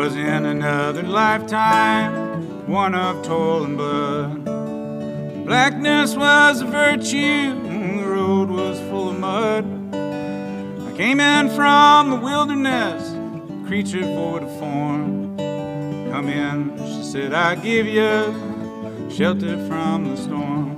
was in another lifetime, one of toil and blood. Blackness was a virtue, the road was full of mud. I came in from the wilderness, creature void of form. Come in, she said, I give you shelter from the storm.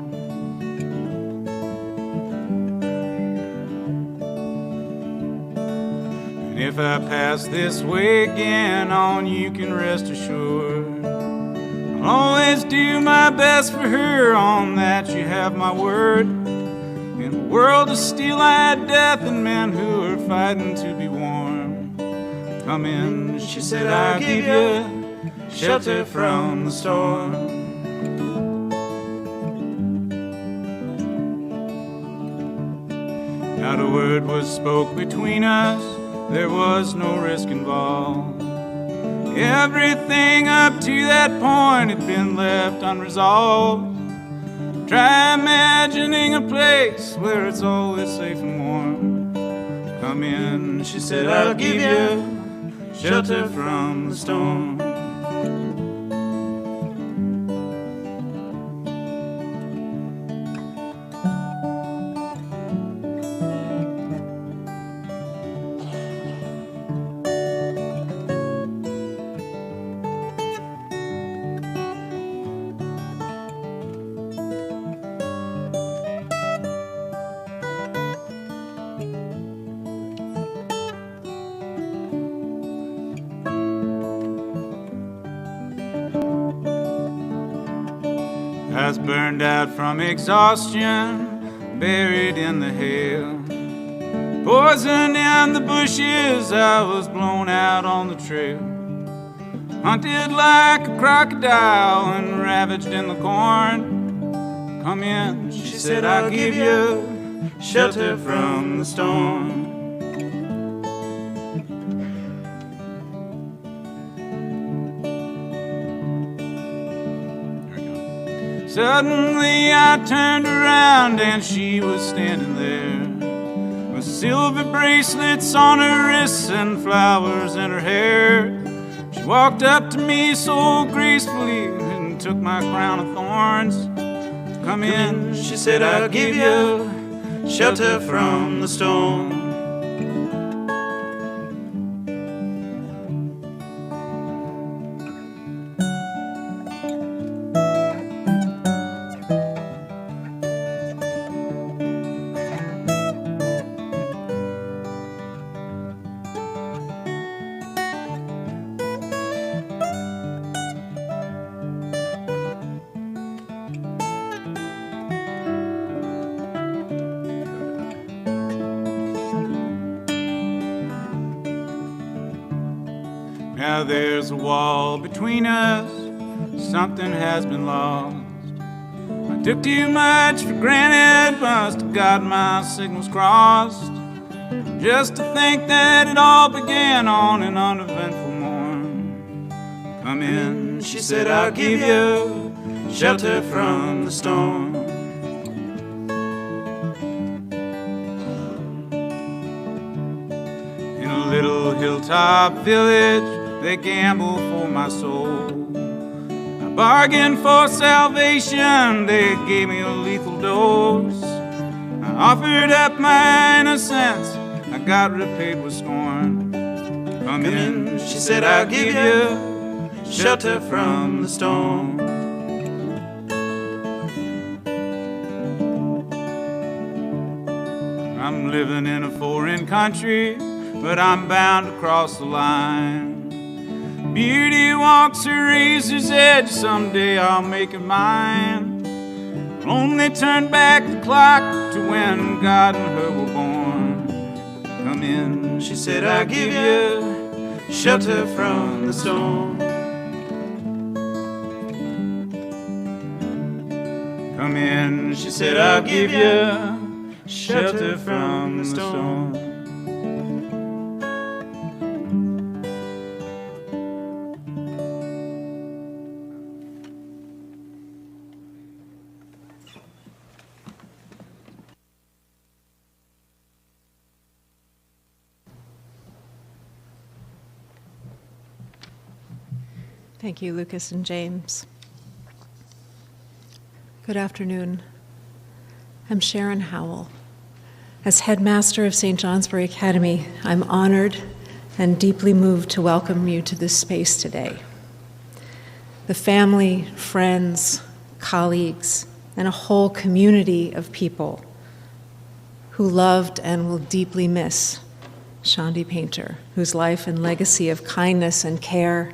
And if I pass this way again, on you can rest assured, I'll always do my best for her, on that you have my word. In a world of steel-eyed death and men who are fighting to be warm, come in, she said, I'll give you shelter from the storm. Not a word was spoke between us, there was no risk involved. Everything up to that point had been left unresolved. Try imagining a place where it's always safe and warm. Come in, she said, I'll give you shelter from the storm. I was burned out from exhaustion, buried in the hail. Poison in the bushes, I was blown out on the trail. Hunted like a crocodile and ravaged in the corn. Come in, she said, I'll give you shelter from the storm. Suddenly I turned around and she was standing there, with silver bracelets on her wrists and flowers in her hair. She walked up to me so gracefully and took my crown of thorns. Come in, she said, I'll give you shelter from the storm. Now there's a wall between us, something has been lost. I took too much for granted, must have got my signals crossed. Just to think that it all began on an uneventful morn. Come in, she said, I'll give you shelter from the storm. In a little hilltop village, they gamble for my soul. I bargained for salvation, they gave me a lethal dose. I offered up my innocence, I got repaid with scorn. Come in, she said, I'll give you shelter from the storm. I'm living in a foreign country, but I'm bound to cross the line. Beauty walks her razor's edge, someday I'll make it mine. I'll only turn back the clock to when God and her were born. Come in, she said, I'll give you shelter from the storm. Come in, she said, I'll give you shelter from the storm. Thank you, Lucas and James. Good afternoon. I'm Sharon Howell. As headmaster of St. Johnsbury Academy, I'm honored and deeply moved to welcome you to this space today. The family, friends, colleagues, and a whole community of people who loved and will deeply miss Shandi Painter, whose life and legacy of kindness and care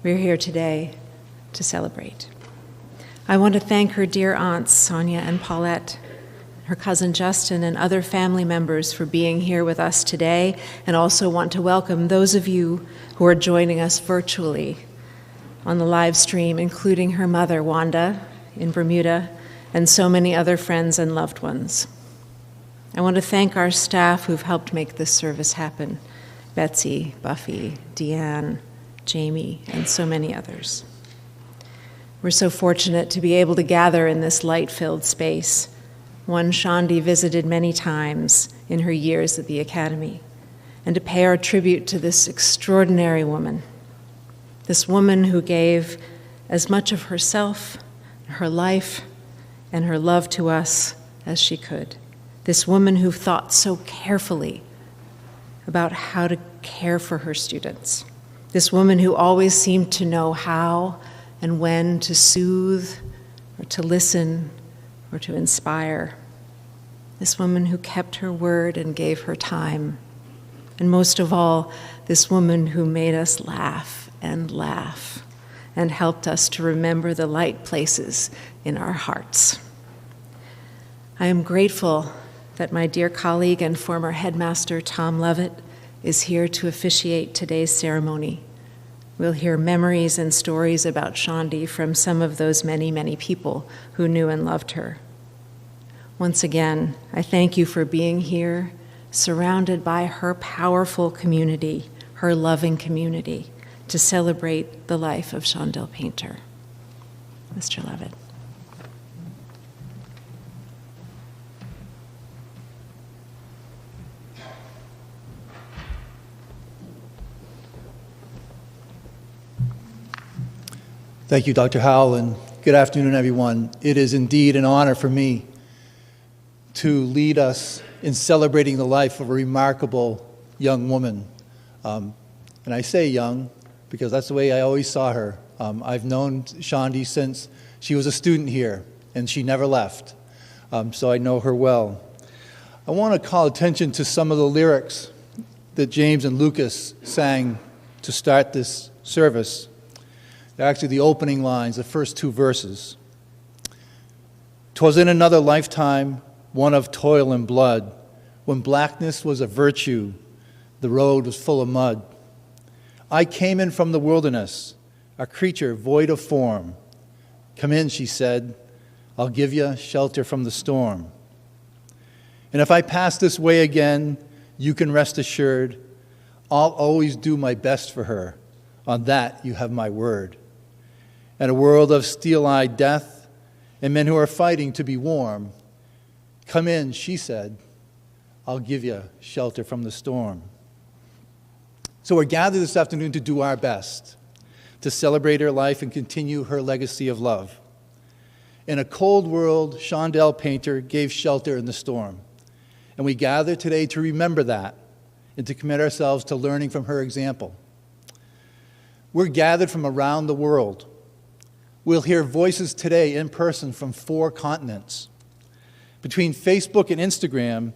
we're here today to celebrate. I want to thank her dear aunts, Sonia and Paulette, her cousin Justin, and other family members for being here with us today, and also want to welcome those of you who are joining us virtually on the live stream, including her mother, Wanda, in Bermuda, and so many other friends and loved ones. I want to thank our staff who've helped make this service happen: Betsy, Buffy, Deanne, Jamie, and so many others. We're so fortunate to be able to gather in this light-filled space, one Shandi visited many times in her years at the Academy, and to pay our tribute to this extraordinary woman, this woman who gave as much of herself, her life, and her love to us as she could. This woman who thought so carefully about how to care for her students. This woman who always seemed to know how and when to soothe or to listen or to inspire. This woman who kept her word and gave her time. And most of all, this woman who made us laugh and helped us to remember the light places in our hearts. I am grateful that my dear colleague and former headmaster, Tom Lovett, is here to officiate today's ceremony. We'll hear memories and stories about Shandi from some of those many, many people who knew and loved her. Once again, I thank you for being here, surrounded by her powerful community, her loving community, to celebrate the life of Shandi Painter. Mr. Lovett. Thank you, Dr. Howell, and good afternoon, everyone. It is indeed an honor for me to lead us in celebrating the life of a remarkable young woman. And I say young because that's the way I always saw her. I've known Shandi since she was a student here, and she never left, so I know her well. I want to call attention to some of the lyrics that James and Lucas sang to start this service. They're actually the opening lines, the first two verses. "'Twas in another lifetime, one of toil and blood, when blackness was a virtue, the road was full of mud. I came in from the wilderness, a creature void of form. Come in, she said, I'll give you shelter from the storm. And if I pass this way again, you can rest assured, I'll always do my best for her. On that you have my word. And a world of steel-eyed death and men who are fighting to be warm. Come in, she said, I'll give you shelter from the storm." So we're gathered this afternoon to do our best, to celebrate her life and continue her legacy of love. In a cold world, Shandi Painter gave shelter in the storm. And we gather today to remember that and to commit ourselves to learning from her example. We're gathered from around the world. We'll hear voices today in person from 4 continents. Between Facebook and Instagram,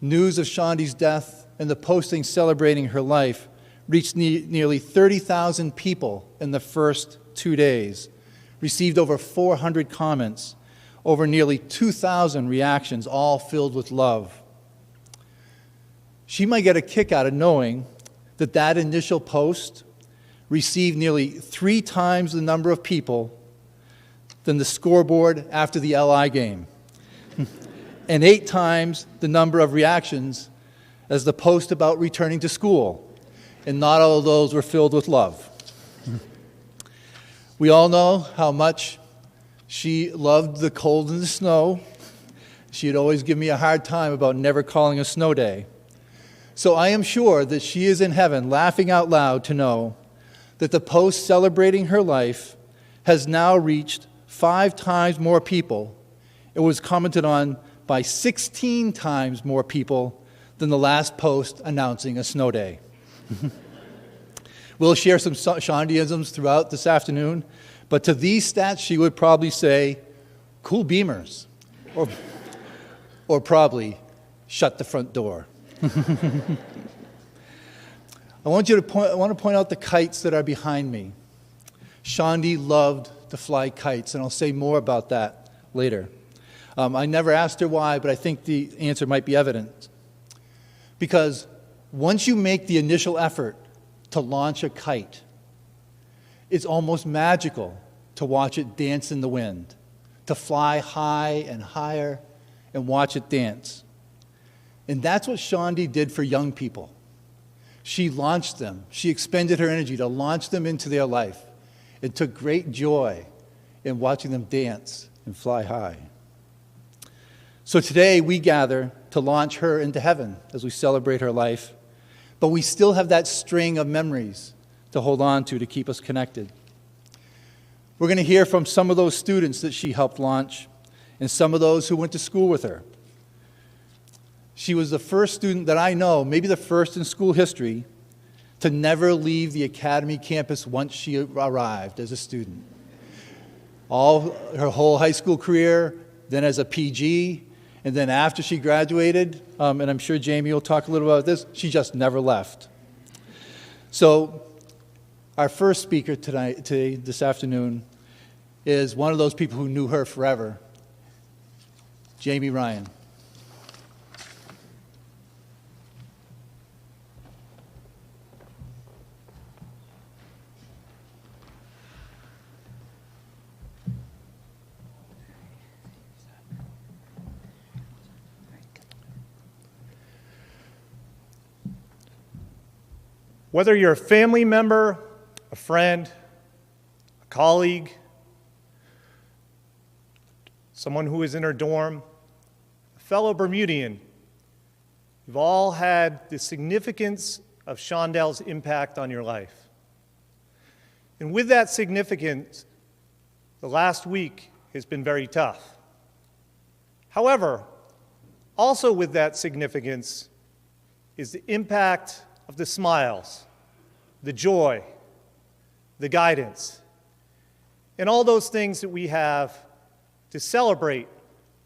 news of Shandi's death and the postings celebrating her life reached nearly 30,000 people in the first 2 days, received over 400 comments, over nearly 2,000 reactions, all filled with love. She might get a kick out of knowing that that initial post received nearly 3 times the number of people than the scoreboard after the LI game, and 8 times the number of reactions as the post about returning to school, and not all of those were filled with love. We all know how much she loved the cold and the snow. She'd always give me a hard time about never calling a snow day. So I am sure that she is in heaven laughing out loud to know that the post celebrating her life has now reached 5 times more people. It was commented on by 16 times more people than the last post announcing a snow day. We'll share some Shondiisms throughout this afternoon, but to these stats, she would probably say, cool beamers, or probably, shut the front door. I want to point out the kites that are behind me. Shondi loved to fly kites, and I'll say more about that later. I never asked her why, but I think the answer might be evident. Because once you make the initial effort to launch a kite, it's almost magical to watch it dance in the wind, to fly high and higher and watch it dance. And that's what Shondi did for young people. She launched them. She expended her energy to launch them into their life and took great joy in watching them dance and fly high. So today we gather to launch her into heaven as we celebrate her life, but we still have that string of memories to hold on to keep us connected. We're going to hear from some of those students that she helped launch and some of those who went to school with her. She was the first student that I know, maybe the first in school history, to never leave the academy campus once she arrived as a student. All her whole high school career, then as a PG, and then after she graduated, and I'm sure Jamie will talk a little about this, she just never left. So our first speaker this afternoon, is one of those people who knew her forever, Jamie Ryan. Whether you're a family member, a friend, a colleague, someone who is in her dorm, a fellow Bermudian, you've all had the significance of Shondel's impact on your life. And with that significance, the last week has been very tough. However, also with that significance is the impact of the smiles, the joy, the guidance, and all those things that we have to celebrate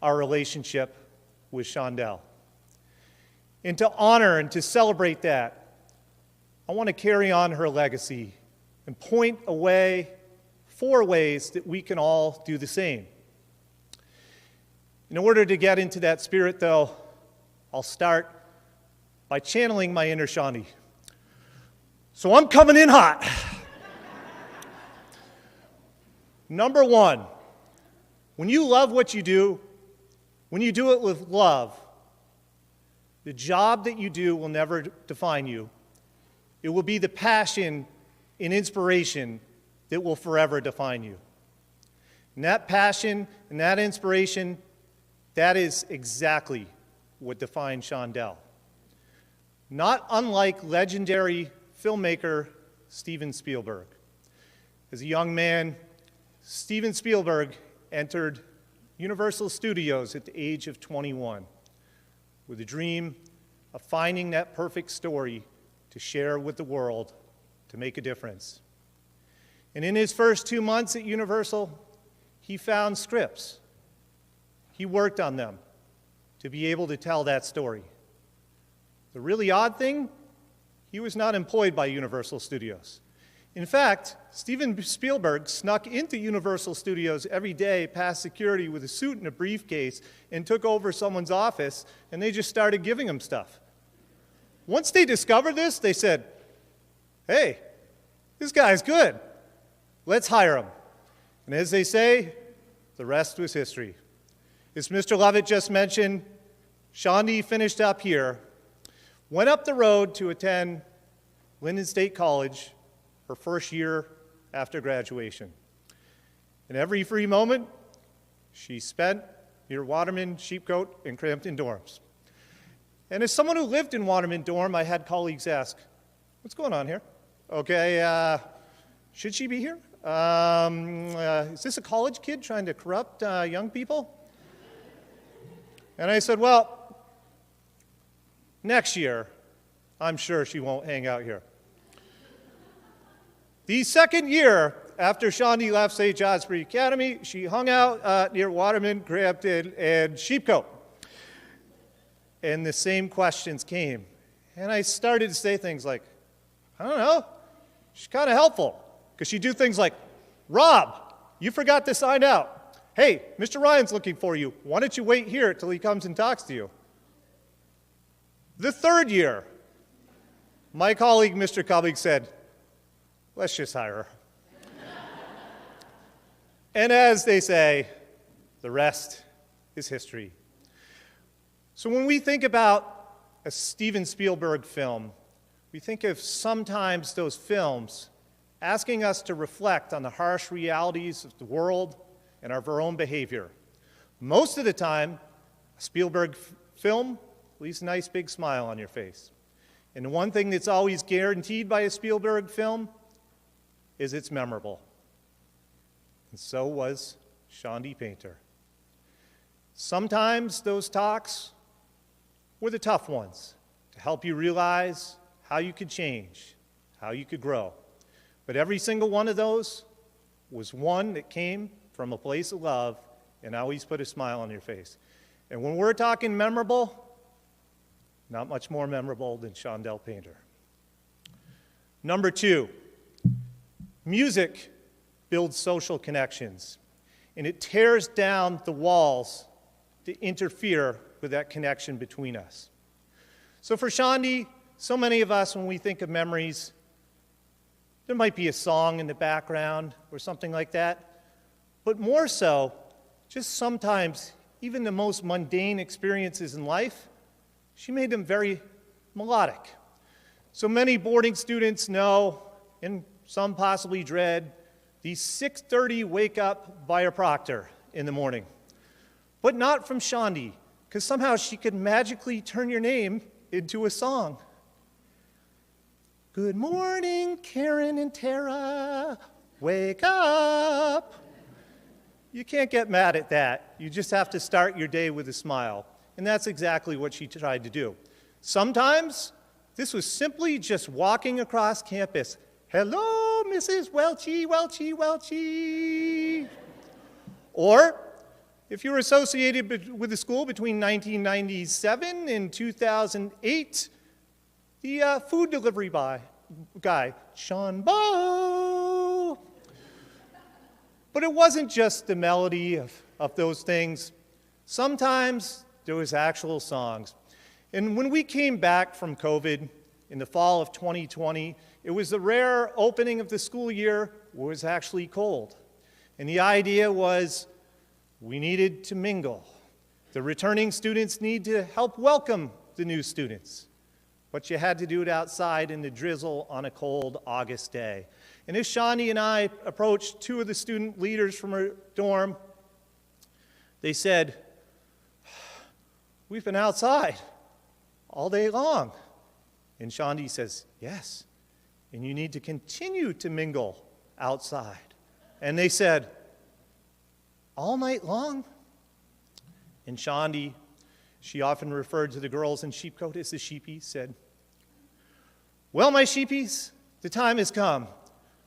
our relationship with Shondel. And to honor and to celebrate that, I want to carry on her legacy and point away 4 ways that we can all do the same. In order to get into that spirit, though, I'll start by channeling my inner Shondi. So I'm coming in hot. Number 1, when you love what you do, when you do it with love, the job that you do will never define you. It will be the passion and inspiration that will forever define you. And that passion and that inspiration, that is exactly what defines Shondel. Not unlike legendary filmmaker Steven Spielberg. As a young man, Steven Spielberg entered Universal Studios at the age of 21 with a dream of finding that perfect story to share with the world to make a difference. And in his first 2 months at Universal, he found scripts. He worked on them to be able to tell that story. The really odd thing, he was not employed by Universal Studios. In fact, Steven Spielberg snuck into Universal Studios every day past security with a suit and a briefcase and took over someone's office, and they just started giving him stuff. Once they discovered this, they said, hey, this guy's good. Let's hire him. And as they say, the rest was history. As Mr. Lovett just mentioned, Shondi finished up here, went up the road to attend Linden State College, her first year after graduation. And every free moment she spent near Waterman, Sheepcoat, and Crampton dorms. And as someone who lived in Waterman dorm, I had colleagues ask, what's going on here? Okay, should she be here? Is this a college kid trying to corrupt young people? And I said, well, next year, I'm sure she won't hang out here. The second year after Shandi left St. Johnsbury Academy, she hung out near Waterman, Crampton, and Sheepcoat. And the same questions came. And I started to say things like, I don't know, she's kind of helpful. Because she'd do things like, Rob, you forgot to sign out. Hey, Mr. Ryan's looking for you. Why don't you wait here till he comes and talks to you? The third year, my colleague, Mr. Cummings, said, let's just hire her. And as they say, the rest is history. So when we think about a Steven Spielberg film, we think of sometimes those films asking us to reflect on the harsh realities of the world and of our own behavior. Most of the time, a Spielberg film leaves a nice big smile on your face. And the one thing that's always guaranteed by a Spielberg film is it's memorable. And so was Shandi Painter. Sometimes those talks were the tough ones to help you realize how you could change, how you could grow. But every single one of those was one that came from a place of love and always put a smile on your face. And when we're talking memorable, not much more memorable than Shandi Painter. Number 2, music builds social connections, and it tears down the walls to interfere with that connection between us. So for Shandi, so many of us, when we think of memories, there might be a song in the background or something like that, but more so, just sometimes, even the most mundane experiences in life, she made them very melodic. So many boarding students know, and some possibly dread, the 6:30 wake up by a proctor in the morning. But not from Shandi, because somehow she could magically turn your name into a song. Good morning, Karen and Tara, wake up. You can't get mad at that. You just have to start your day with a smile. And that's exactly what she tried to do. Sometimes, this was simply just walking across campus. Hello, Mrs. Welchie, Welchie, Welchie. Or, if you were associated with the school between 1997 and 2008, the food delivery guy, Sean Bo. But it wasn't just the melody of those things. Sometimes there was actual songs. And when we came back from COVID in the fall of 2020, it was the rare opening of the school year where it was actually cold. And the idea was we needed to mingle. The returning students need to help welcome the new students. But you had to do it outside in the drizzle on a cold August day. And as Shandi and I approached 2 of the student leaders from her dorm, they said, we've been outside all day long. And Shandi says, yes, and you need to continue to mingle outside. And they said, all night long? And Shandi, she often referred to the girls in Sheepcoat as the sheepies, said, well, my sheepies, the time has come.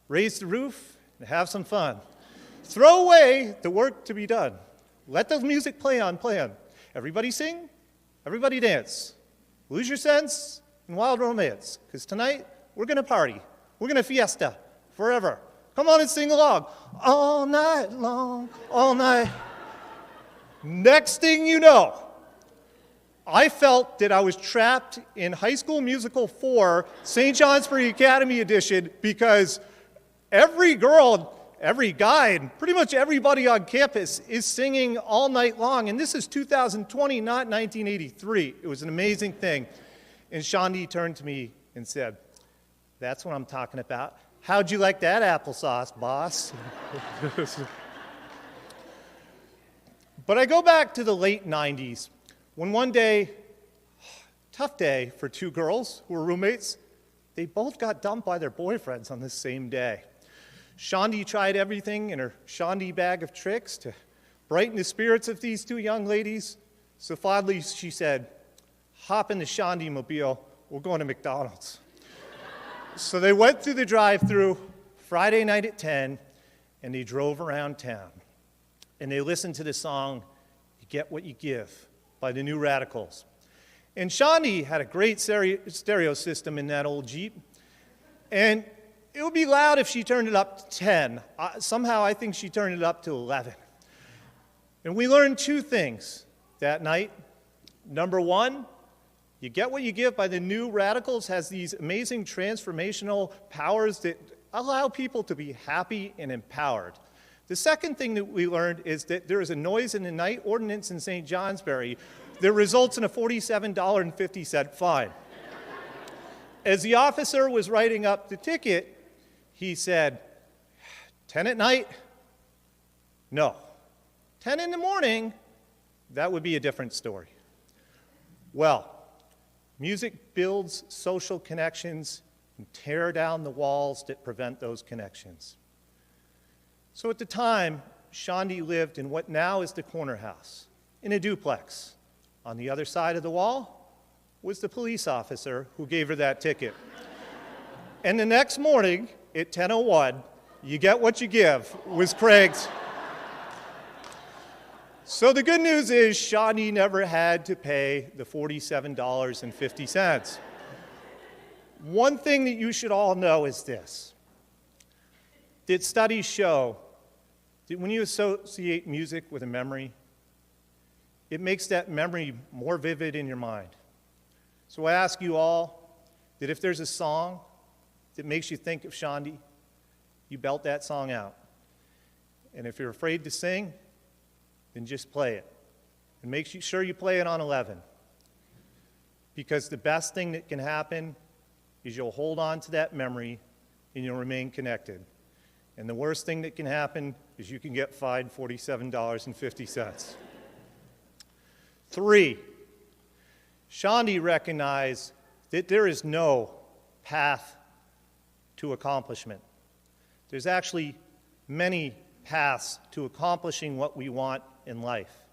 Raise the roof and have some fun. Throw away the work to be done. Let the music play on. Everybody sing, everybody dance. Lose your sense in wild romance, because tonight we're going to party. We're going to fiesta forever. Come on and sing along. All night long, all night. Next thing you know, I felt that I was trapped in High School Musical 4, St. Johnsbury Academy edition, because every girl, every guy, and pretty much everybody on campus is singing all night long. And this is 2020, not 1983. It was an amazing thing. And Shandi turned to me and said, that's what I'm talking about. How'd you like that applesauce, boss? But I go back to the late 90s, when one day, tough day for 2 girls who were roommates, they both got dumped by their boyfriends on this same day. Shandi tried everything in her Shandi bag of tricks to brighten the spirits of these two young ladies. So finally she said, "Hop in the Shandi mobile, we're going to McDonald's." So they went through the drive-thru Friday night at 10, and they drove around town. And they listened to the song, "You Get What You Give" by the New Radicals. And Shandi had a great stereo system in that old Jeep. And it would be loud if she turned it up to 10. Somehow I think she turned it up to 11. And we learned two things that night. Number one, "You Get What You Give" by the New Radicals has these amazing transformational powers that allow people to be happy and empowered. The second thing that we learned is that there is a noise in the night ordinance in St. Johnsbury that results in a $47.50 fine. As the officer was writing up the ticket, he said, 10 at night? No. 10 in the morning? That would be a different story. Well, music builds social connections and tear down the walls that prevent those connections. So at the time, Shandi lived in what now is the corner house, in a duplex. On the other side of the wall was the police officer who gave her that ticket. And the next morning, at 10:01, "You Get What You Give" was Craig's. So the good news is Shandi never had to pay the $47.50. One thing that you should all know is this, that studies show that when you associate music with a memory, it makes that memory more vivid in your mind. So I ask you all that if there's a song that makes you think of Shandi, you belt that song out. And if you're afraid to sing, then just play it. And make sure you play it on 11. Because the best thing that can happen is you'll hold on to that memory and you'll remain connected. And the worst thing that can happen is you can get fined $47.50. 3, Shandi recognized that there is no path to accomplishment. There's actually many paths to accomplishing what we want in life.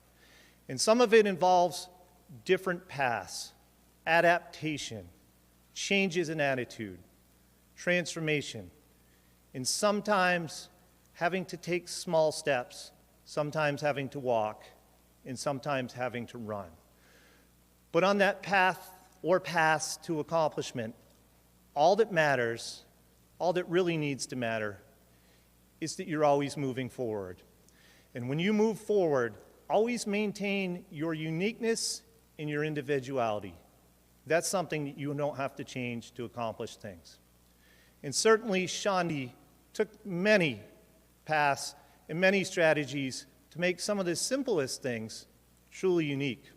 And some of it involves different paths, adaptation, changes in attitude, transformation, and sometimes having to take small steps, sometimes having to walk, and sometimes having to run. But on that path or paths to accomplishment, all that matters, all that really needs to matter, is that you're always moving forward. And when you move forward, always maintain your uniqueness and your individuality. That's something that you don't have to change to accomplish things. And certainly, Shandi took many paths and many strategies to make some of the simplest things truly unique.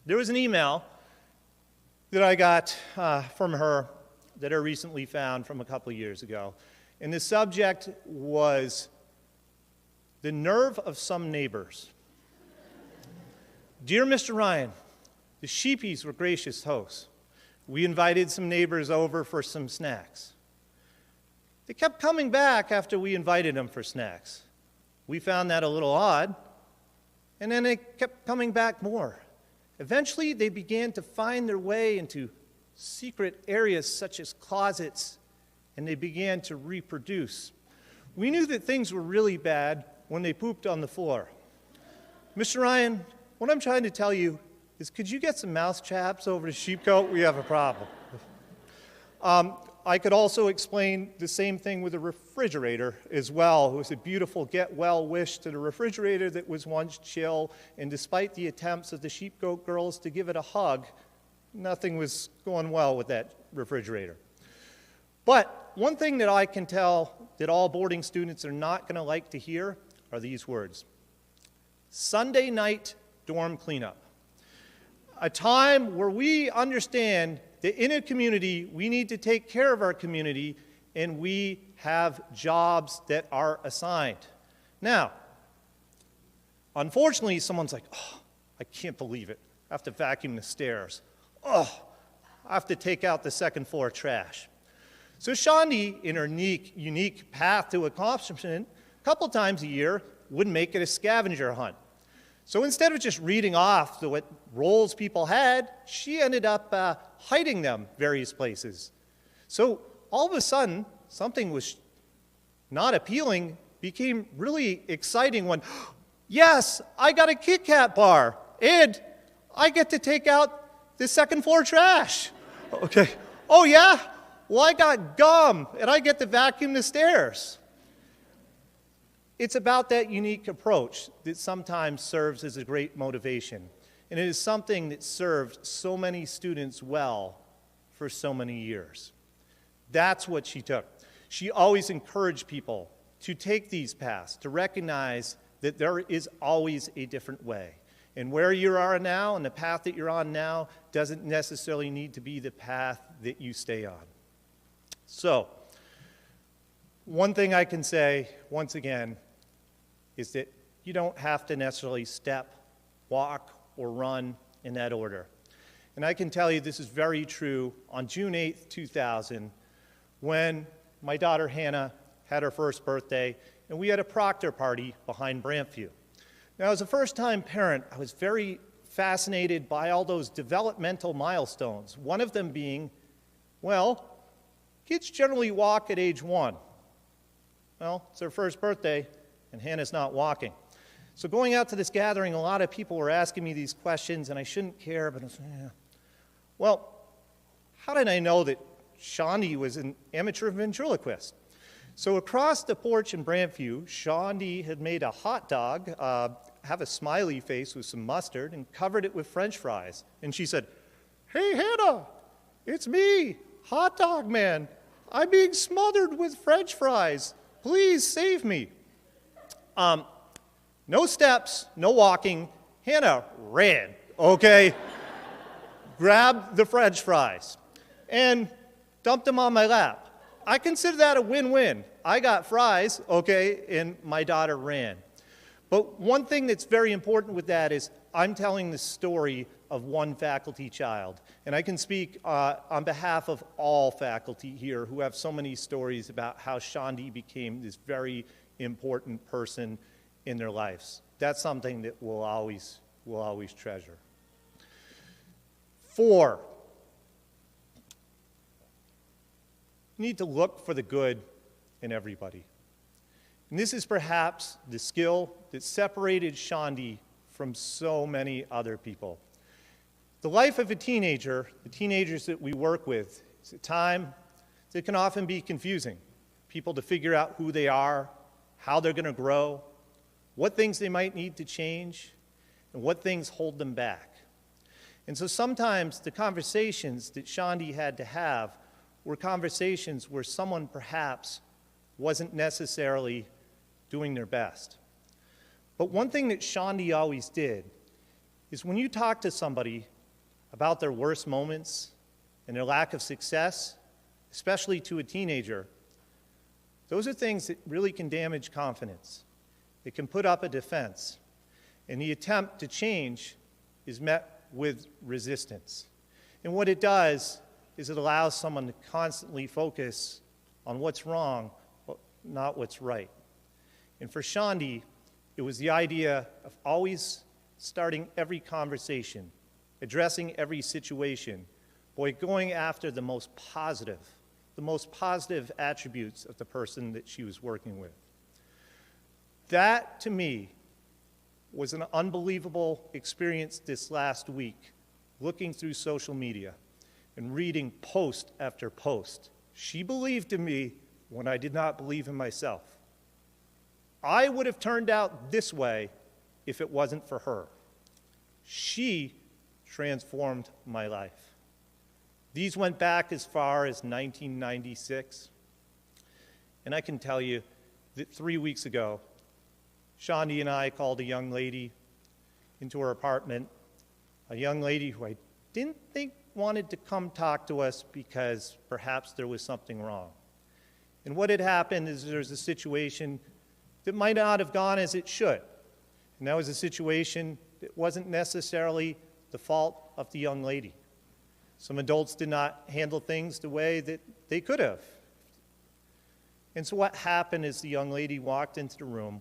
There was an email that I got from her that I recently found from a couple of years ago. And the subject was the nerve of some neighbors. Dear Mr. Ryan, the Sheepies were gracious hosts. We invited some neighbors over for some snacks. They kept coming back after we invited them for snacks. We found that a little odd, and then they kept coming back more. Eventually, they began to find their way into secret areas such as closets, and they began to reproduce. We knew that things were really bad when they pooped on the floor. Mr. Ryan, what I'm trying to tell you is, could you get some mouse traps over the sheep coat? We have a problem. I could also explain the same thing with a refrigerator as well. It was a beautiful get well wish to the refrigerator that was once chill, and despite the attempts of the sheepcoat girls to give it a hug, nothing was going well with that refrigerator. But one thing that I can tell that all boarding students are not going to like to hear are these words: Sunday night dorm cleanup. A time where we understand that in a community, we need to take care of our community, and we have jobs that are assigned. Now, unfortunately, someone's like, oh, I can't believe it. I have to vacuum the stairs. Oh, I have to take out the second floor trash. So Shandi, in her unique path to accomplishment, a couple times a year would make it a scavenger hunt. So instead of just reading off what roles people had, she ended up hiding them various places. So all of a sudden, something was not appealing became really exciting when, yes, I got a Kit Kat bar, and I get to take out the second floor trash. Okay. Oh yeah? Well, I got gum, and I get to vacuum the stairs. It's about that unique approach that sometimes serves as a great motivation. And it is something that served so many students well for so many years. That's what she took. She always encouraged people to take these paths, to recognize that there is always a different way. And where you are now and the path that you're on now doesn't necessarily need to be the path that you stay on. So, one thing I can say, once again, is that you don't have to necessarily step, walk, or run in that order. And I can tell you this is very true on June 8th, 2000, when my daughter Hannah had her first birthday, and we had a proctor party behind Brantview. Now, as a first-time parent, I was very fascinated by all those developmental milestones, one of them being, well, kids generally walk at age 1. Well, it's their first birthday, and Hannah's not walking. So going out to this gathering, a lot of people were asking me these questions, and I shouldn't care, but I was, Well, how did I know that Shandi was an amateur ventriloquist? So across the porch in Brantview, Shandi had made a hot dog, have a smiley face with some mustard, and covered it with French fries. And she said, "Hey, Hannah, it's me, Hot Dog Man. I'm being smothered with French fries. Please save me." No steps, no walking. Hannah ran, okay? Grabbed the French fries and dumped them on my lap. I consider that a win-win. I got fries, okay, and my daughter ran. But one thing that's very important with that is I'm telling the story of one faculty child. And I can speak on behalf of all faculty here who have so many stories about how Shandi became this very important person in their lives. That's something that we'll always treasure. 4, you need to look for the good in everybody. And this is perhaps the skill that separated Shandi from so many other people. The life of a teenager, the teenagers that we work with, is a time that can often be confusing. People to figure out who they are, how they're going to grow, what things they might need to change, and what things hold them back. And so sometimes the conversations that Shandi had to have were conversations where someone perhaps wasn't necessarily doing their best. But one thing that Shandi always did is when you talk to somebody about their worst moments and their lack of success, especially to a teenager, those are things that really can damage confidence. It can put up a defense. And the attempt to change is met with resistance. And what it does is it allows someone to constantly focus on what's wrong, but not what's right. And for Shandi, it was the idea of always starting every conversation, addressing every situation, by going after the most positive attributes of the person that she was working with. That, to me, was an unbelievable experience this last week, looking through social media and reading post after post. She believed in me when I did not believe in myself. I would have turned out this way if it wasn't for her. She transformed my life. These went back as far as 1996. And I can tell you that 3 weeks ago, Shandi and I called a young lady into her apartment, a young lady who I didn't think wanted to come talk to us because perhaps there was something wrong. And what had happened is there was a situation that might not have gone as it should. And that was a situation that wasn't necessarily the fault of the young lady. Some adults did not handle things the way that they could have. And so what happened is the young lady walked into the room,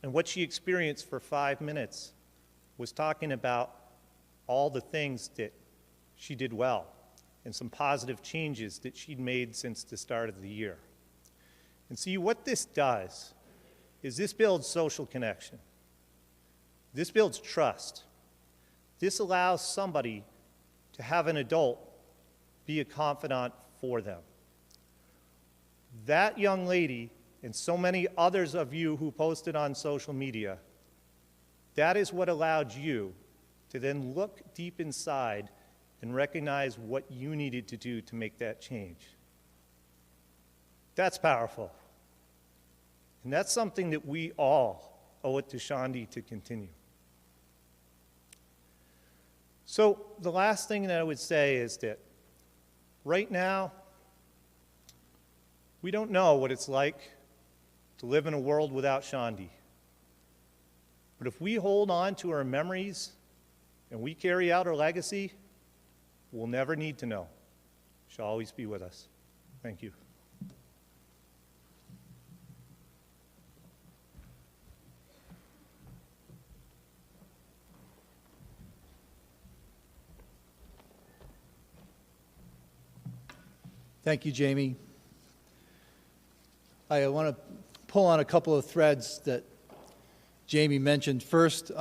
and what she experienced for 5 minutes was talking about all the things that she did well and some positive changes that she'd made since the start of the year. And see, what this does is this builds social connection. This builds trust. This allows somebody to have an adult be a confidant for them. That young lady and so many others of you who posted on social media, that is what allowed you to then look deep inside and recognize what you needed to do to make that change. That's powerful. And that's something that we all owe it to Shandi to continue. So the last thing that I would say is that right now, we don't know what it's like to live in a world without Shandi. But if we hold on to our memories and we carry out our legacy, we'll never need to know. She'll always be with us. Thank you. Thank you, Jamie. I want to pull on a couple of threads that Jamie mentioned. First,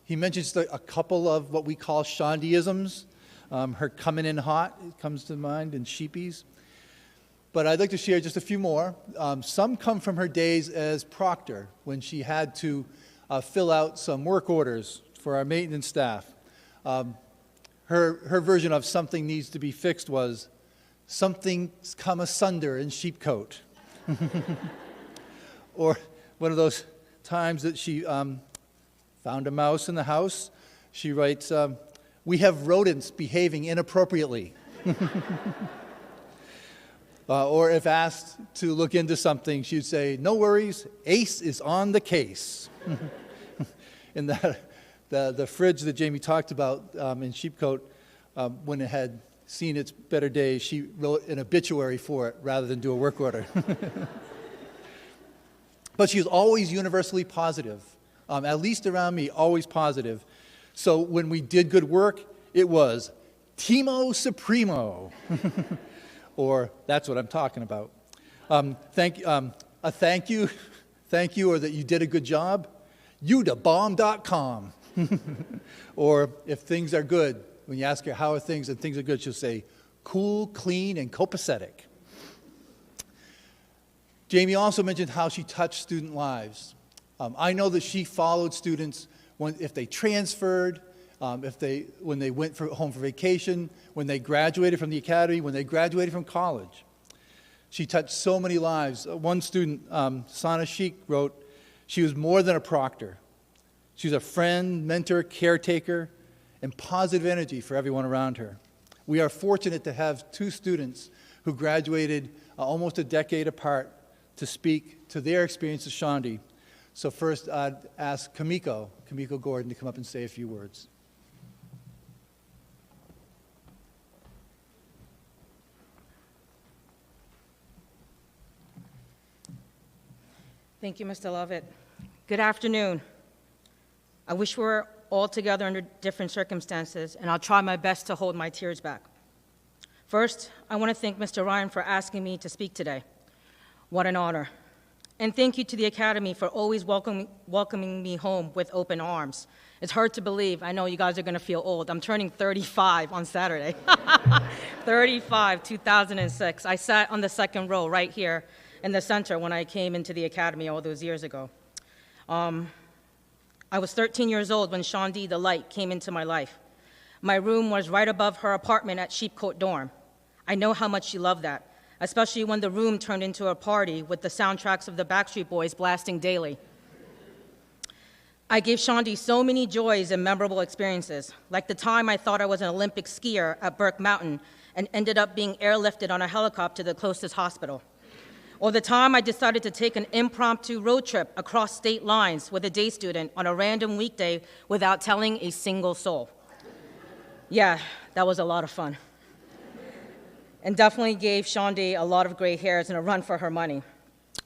he mentions a couple of what we call Shandiisms. Her coming in hot comes to mind, and sheepies. But I'd like to share just a few more. Some come from her days as proctor, when she had to fill out some work orders for our maintenance staff. Her version of something needs to be fixed was, something's come asunder in sheepcoat. Or one of those times that she found a mouse in the house, she writes, we have rodents behaving inappropriately. Or if asked to look into something, she'd say, no worries, Ace is on the case. And the fridge that Jamie talked about in Sheepcoat, when it had seen its better days, she wrote an obituary for it rather than do a work order. But she was always universally positive, at least around me, always positive. So when we did good work, it was Timo Supremo, or that's what I'm talking about. A thank you, or that you did a good job, youdabomb.com. Or if things are good, when you ask her how are things and things are good, she'll say, cool, clean, and copacetic. Jamie also mentioned how she touched student lives. I know that she followed students if they transferred, when they went home for vacation, when they graduated from the academy, when they graduated from college. She touched so many lives. One student, Sana Sheik, wrote, she was more than a proctor. She was a friend, mentor, caretaker, and positive energy for everyone around her. We are fortunate to have two students who graduated almost a decade apart to speak to their experience of Shandi. So first, I'd ask Kamiko Gordon, to come up and say a few words. Thank you, Mr. Lovett. Good afternoon. I wish we were all together under different circumstances, and I'll try my best to hold my tears back. First, I want to thank Mr. Ryan for asking me to speak today. What an honor. And thank you to the Academy for always welcoming me home with open arms. It's hard to believe. I know you guys are going to feel old. I'm turning 35 on Saturday. 35, 2006. I sat on the second row right here in the center when I came into the Academy all those years ago. I was 13 years old when Shandi the Light came into my life. My room was right above her apartment at Sheepcoat Dorm. I know how much she loved that, especially when the room turned into a party with the soundtracks of the Backstreet Boys blasting daily. I gave Shandi so many joys and memorable experiences, like the time I thought I was an Olympic skier at Burke Mountain and ended up being airlifted on a helicopter to the closest hospital. Or the time I decided to take an impromptu road trip across state lines with a day student on a random weekday without telling a single soul. Yeah, that was a lot of fun. and definitely gave Shandi a lot of gray hairs and a run for her money.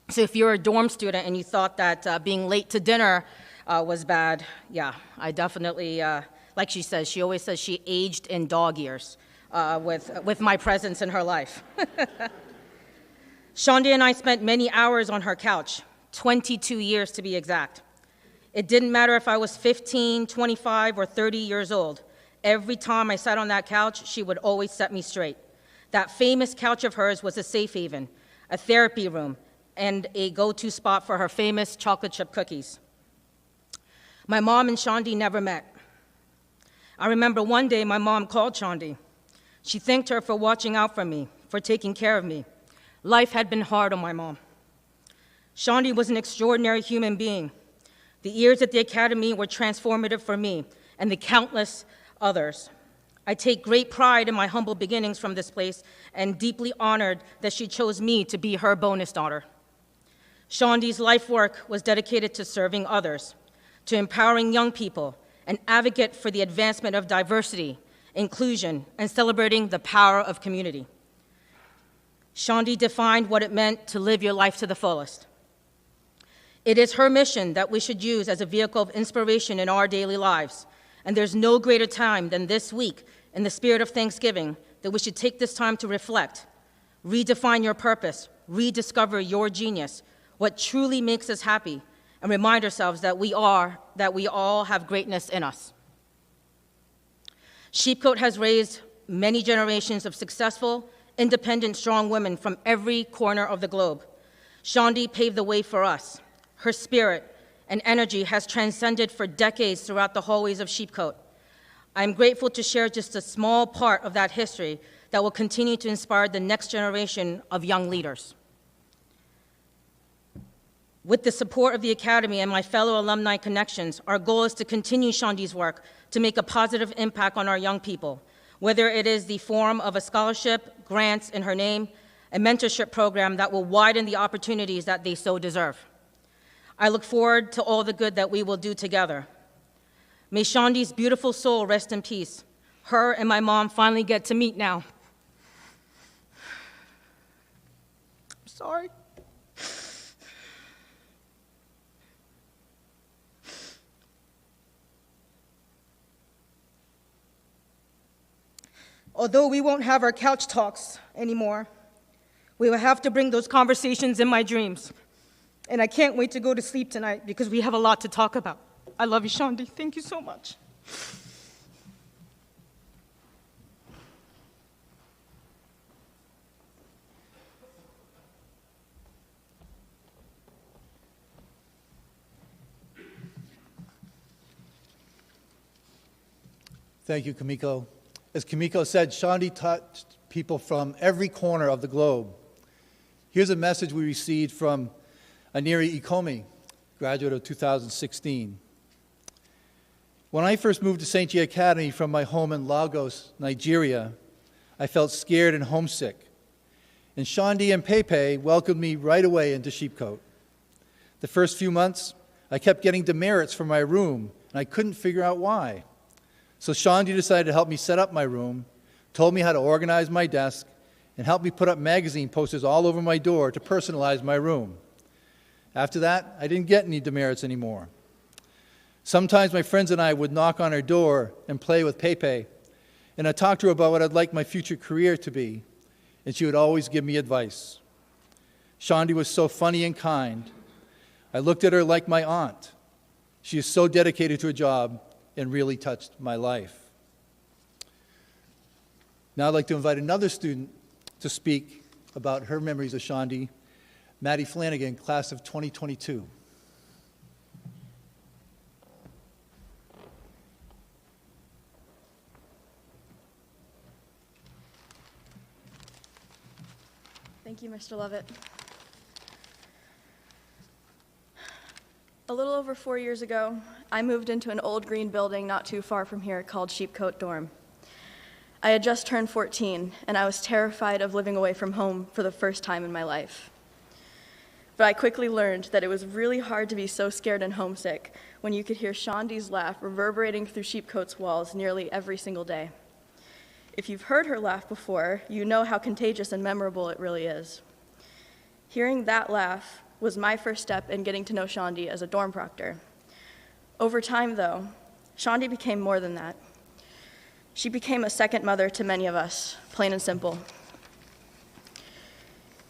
So if you're a dorm student and you thought that being late to dinner was bad, yeah, I definitely, like she says, she always says she aged in dog years with my presence in her life. Shandi and I spent many hours on her couch, 22 years to be exact. It didn't matter if I was 15, 25, or 30 years old. Every time I sat on that couch, she would always set me straight. That famous couch of hers was a safe haven, a therapy room, and a go-to spot for her famous chocolate chip cookies. My mom and Shandi never met. I remember one day my mom called Shandi. She thanked her for watching out for me, for taking care of me. Life had been hard on my mom. Shandi was an extraordinary human being. The years at the academy were transformative for me and the countless others. I take great pride in my humble beginnings from this place and deeply honored that she chose me to be her bonus daughter. Shandi's life work was dedicated to serving others, to empowering young people, an advocate for the advancement of diversity, inclusion, and celebrating the power of community. Shandi defined what it meant to live your life to the fullest. It is her mission that we should use as a vehicle of inspiration in our daily lives, and there's no greater time than this week, in the spirit of Thanksgiving, that we should take this time to reflect, redefine your purpose, rediscover your genius, what truly makes us happy, and remind ourselves that we all have greatness in us. Sheepcoat has raised many generations of successful, independent, strong women from every corner of the globe. Shandi paved the way for us. Her spirit and energy has transcended for decades throughout the hallways of Sheepcoat. I'm grateful to share just a small part of that history that will continue to inspire the next generation of young leaders. With the support of the Academy and my fellow alumni connections, our goal is to continue Shandi's work to make a positive impact on our young people, whether it is the form of a scholarship, grants in her name, a mentorship program that will widen the opportunities that they so deserve. I look forward to all the good that we will do together. May Shandi's beautiful soul rest in peace. Her and my mom finally get to meet now. I'm sorry. Although we won't have our couch talks anymore, we will have to bring those conversations in my dreams. And I can't wait to go to sleep tonight because we have a lot to talk about. I love you, Shandi. Thank you so much. Thank you, Kamiko. As Kamiko said, Shandi touched people from every corner of the globe. Here's a message we received from Aniri Ikomi, graduate of 2016. When I first moved to SJA Academy from my home in Lagos, Nigeria, I felt scared and homesick. And Shandi and Pepe welcomed me right away into Sheepcoat. The first few months, I kept getting demerits for my room, and I couldn't figure out why. So Shandi decided to help me set up my room, told me how to organize my desk, and helped me put up magazine posters all over my door to personalize my room. After that, I didn't get any demerits anymore. Sometimes my friends and I would knock on her door and play with Pepe, and I'd talk to her about what I'd like my future career to be, and she would always give me advice. Shandi was so funny and kind. I looked at her like my aunt. She is so dedicated to her job and really touched my life. Now I'd like to invite another student to speak about her memories of Shandi, Maddie Flanagan, class of 2022. Thank you, Mr. Lovett. A little over 4 years ago, I moved into an old green building not too far from here called Sheepcoat Dorm. I had just turned 14, and I was terrified of living away from home for the first time in my life. But I quickly learned that it was really hard to be so scared and homesick when you could hear Shandi's laugh reverberating through Sheepcoat's walls nearly every single day. If you've heard her laugh before, you know how contagious and memorable it really is. Hearing that laugh was my first step in getting to know Shandi as a dorm proctor. Over time, though, Shandi became more than that. She became a second mother to many of us, plain and simple.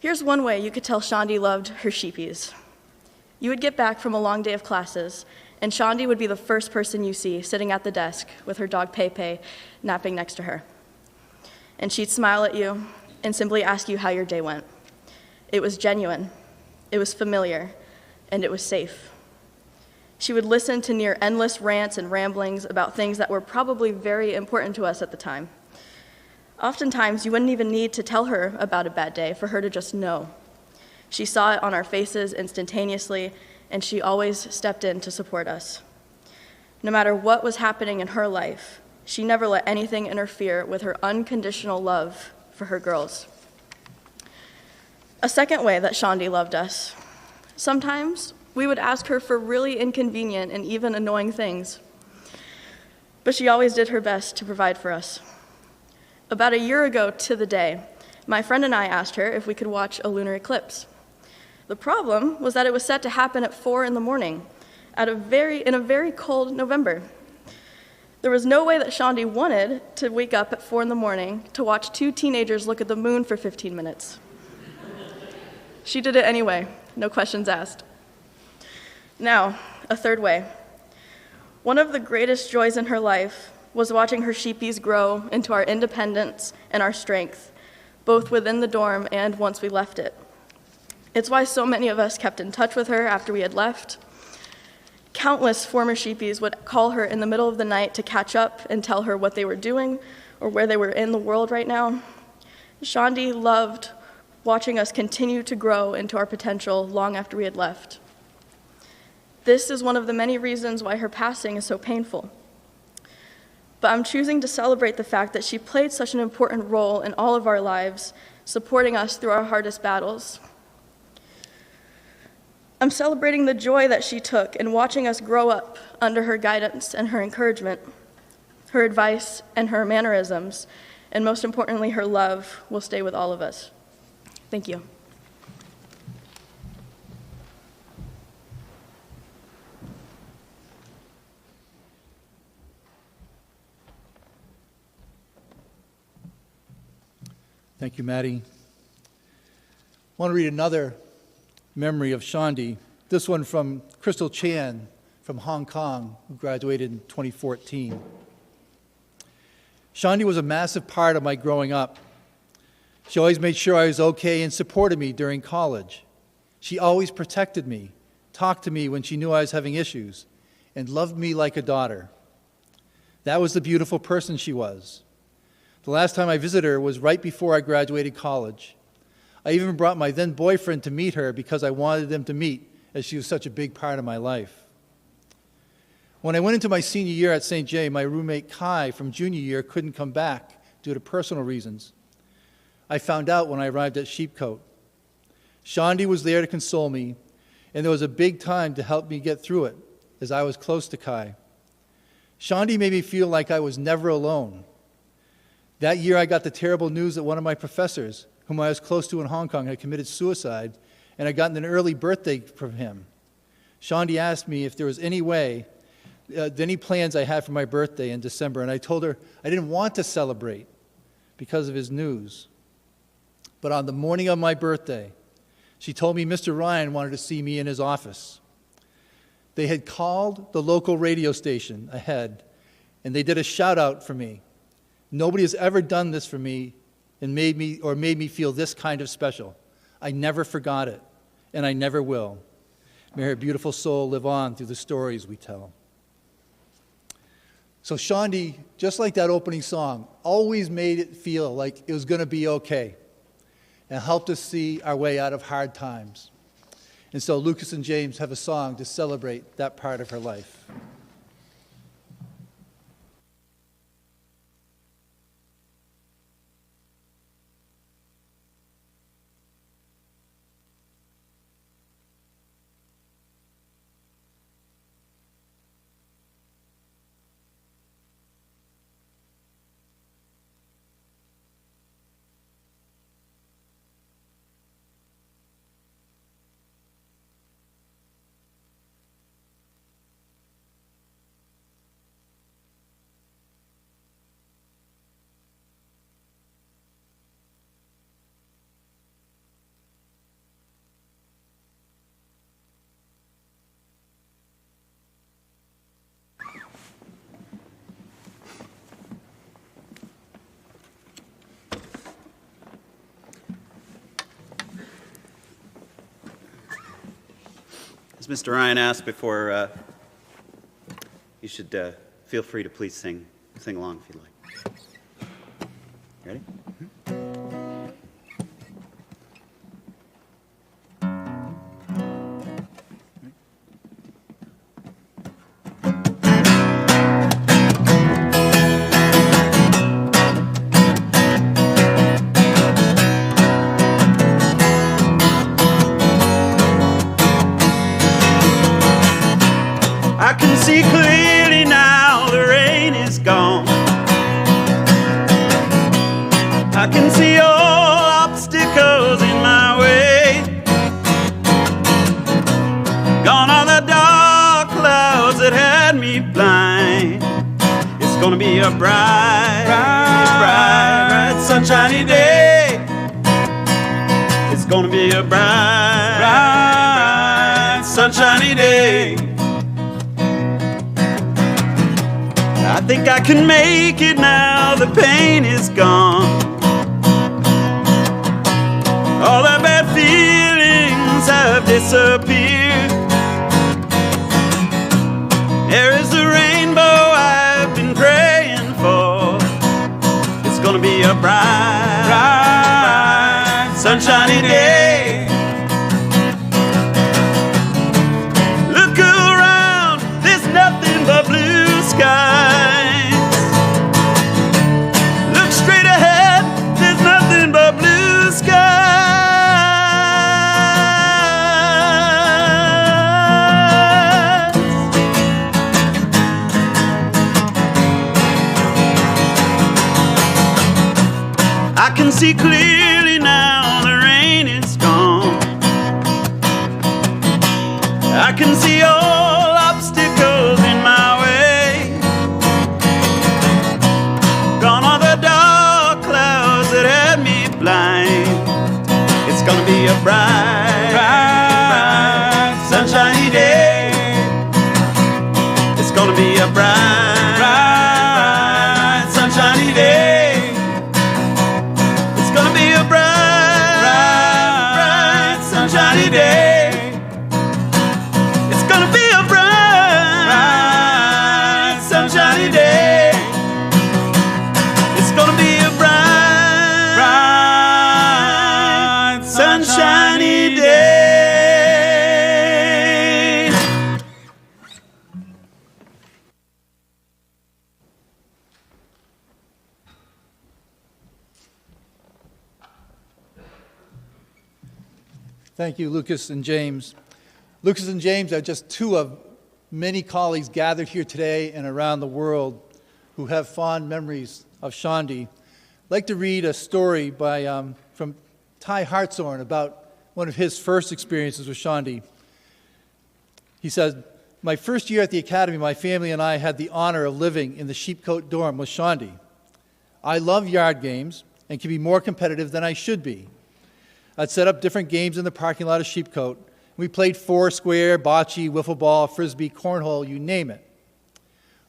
Here's one way you could tell Shandi loved her sheepies. You would get back from a long day of classes, and Shandi would be the first person you see sitting at the desk with her dog Pepe napping next to her. And she'd smile at you and simply ask you how your day went. It was genuine, it was familiar, and it was safe. She would listen to near endless rants and ramblings about things that were probably very important to us at the time. Oftentimes, you wouldn't even need to tell her about a bad day for her to just know. She saw it on our faces instantaneously, and she always stepped in to support us. No matter what was happening in her life, she never let anything interfere with her unconditional love for her girls. A second way that Shandi loved us. Sometimes we would ask her for really inconvenient and even annoying things, but she always did her best to provide for us. About a year ago to the day, my friend and I asked her if we could watch a lunar eclipse. The problem was that it was set to happen at 4 in the morning in a very cold November. There was no way that Shandi wanted to wake up at 4 in the morning to watch two teenagers look at the moon for 15 minutes. She did it anyway, no questions asked. Now, a third way. One of the greatest joys in her life was watching her sheepies grow into our independence and our strength, both within the dorm and once we left it. It's why so many of us kept in touch with her after we had left. Countless former sheepies would call her in the middle of the night to catch up and tell her what they were doing or where they were in the world right now. Shandi loved watching us continue to grow into our potential long after we had left. This is one of the many reasons why her passing is so painful. But I'm choosing to celebrate the fact that she played such an important role in all of our lives, supporting us through our hardest battles. I'm celebrating the joy that she took in watching us grow up under her guidance and her encouragement. Her advice and her mannerisms, and most importantly, her love, will stay with all of us. Thank you. Thank you, Maddie. I want to read another memory of Shandi, this one from Crystal Chan from Hong Kong, who graduated in 2014. Shandi was a massive part of my growing up. She always made sure I was okay and supported me during college. She always protected me, talked to me when she knew I was having issues, and loved me like a daughter. That was the beautiful person she was. The last time I visited her was right before I graduated college. I even brought my then boyfriend to meet her because I wanted them to meet, as she was such a big part of my life. When I went into my senior year at St. J, my roommate Kai from junior year couldn't come back due to personal reasons. I found out when I arrived at Sheepcoat. Shandi was there to console me, and there was a big time to help me get through it, as I was close to Kai. Shandi made me feel like I was never alone. That year I got the terrible news that one of my professors, whom I was close to in Hong Kong, had committed suicide, and I'd gotten an early birthday from him. Shandi asked me if there was any way, any plans I had for my birthday in December, and I told her I didn't want to celebrate because of his news. But on the morning of my birthday, she told me Mr. Ryan wanted to see me in his office. They had called the local radio station ahead, and they did a shout-out for me. Nobody has ever done this for me and made me feel this kind of special. I never forgot it, and I never will. May her beautiful soul live on through the stories we tell. So Shandi, just like that opening song, always made it feel like it was going to be okay and helped us see our way out of hard times. And so Lucas and James have a song to celebrate that part of her life. As Mr. Ryan asked before, you should feel free to please sing along if you'd like. Ready? I can see clearly now, the rain is gone. I can see all obstacles in my way. Gone are the dark clouds that had me blind. It's gonna be a bright, bright, sunshiny day. It's gonna be a bright, bright, sunshiny day. I think I can make it now, the pain is gone. All the bad feelings have disappeared. There is the rainbow I've been praying for. It's gonna be a bright, bright, sunshiny day. Look around, there's nothing but blue skies. I can see clearly now, the rain is gone. I can see all obstacles in my way. Gone are the dark clouds that had me blind. It's gonna be a bright, bright, sunshiny day. It's gonna be a bright, bright, sunshiny day. Sunshiny day. It's gonna be a bright, bright, sunshiny day. It's gonna be a bright, bright, sunshiny day. Thank you, Lucas and James. Lucas and James are just two of many colleagues gathered here today and around the world who have fond memories of Shandi. I'd like to read a story from Ty Hartshorn about one of his first experiences with Shandi. He says, "My first year at the academy, my family and I had the honor of living in the Sheepcoat dorm with Shandi. I love yard games and can be more competitive than I should be. I'd set up different games in the parking lot of Sheepcoat. We played foursquare, bocce, wiffle ball, frisbee, cornhole, you name it.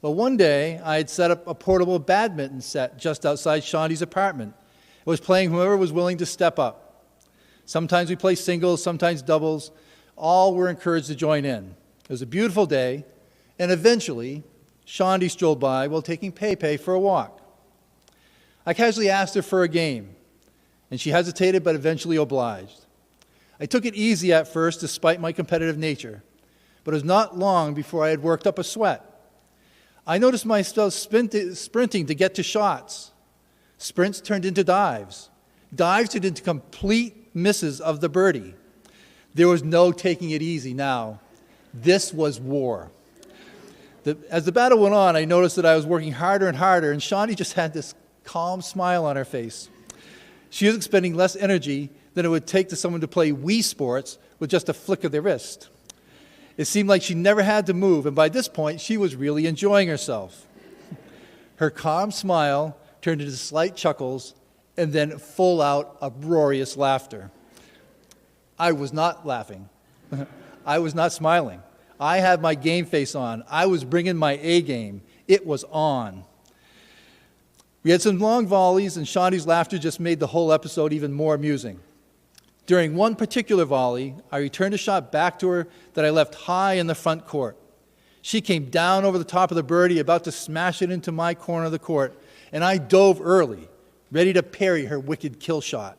Well, one day, I had set up a portable badminton set just outside Shandi's apartment. I was playing whoever was willing to step up. Sometimes we played singles, sometimes doubles. All were encouraged to join in. It was a beautiful day, and eventually, Shandi strolled by while taking Pepe for a walk. I casually asked her for a game, and she hesitated but eventually obliged. I took it easy at first despite my competitive nature, but it was not long before I had worked up a sweat. I noticed myself sprinting to get to shots. Sprints turned into dives. Dives turned into complete misses of the birdie. There was no taking it easy now. This was war. As the battle went on, I noticed that I was working harder and harder, and Shandi just had this calm smile on her face. She was expending less energy than it would take to someone to play Wii Sports with just a flick of their wrist. It seemed like she never had to move, and by this point, she was really enjoying herself. Her calm smile turned into slight chuckles and then full-out, uproarious laughter. I was not laughing. I was not smiling. I had my game face on. I was bringing my A game. It was on. We had some long volleys, and Shandi's laughter just made the whole episode even more amusing. During one particular volley, I returned a shot back to her that I left high in the front court. She came down over the top of the birdie, about to smash it into my corner of the court, and I dove early, ready to parry her wicked kill shot.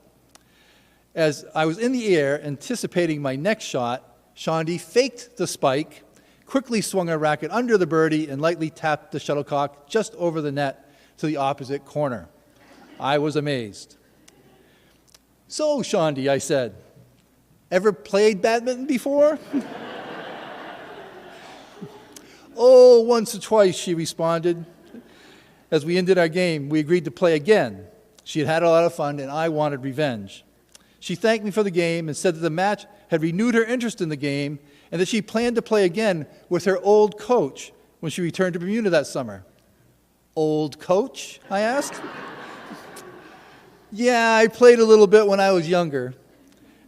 As I was in the air, anticipating my next shot, Shandi faked the spike, quickly swung her racket under the birdie, and lightly tapped the shuttlecock just over the net to the opposite corner. I was amazed. "So, Shandi," I said, "ever played badminton before?" "Oh, once or twice," she responded. As we ended our game, we agreed to play again. She had had a lot of fun, and I wanted revenge. She thanked me for the game and said that the match had renewed her interest in the game and that she planned to play again with her old coach when she returned to Bermuda that summer. "Old coach?" I asked. "Yeah, I played a little bit when I was younger."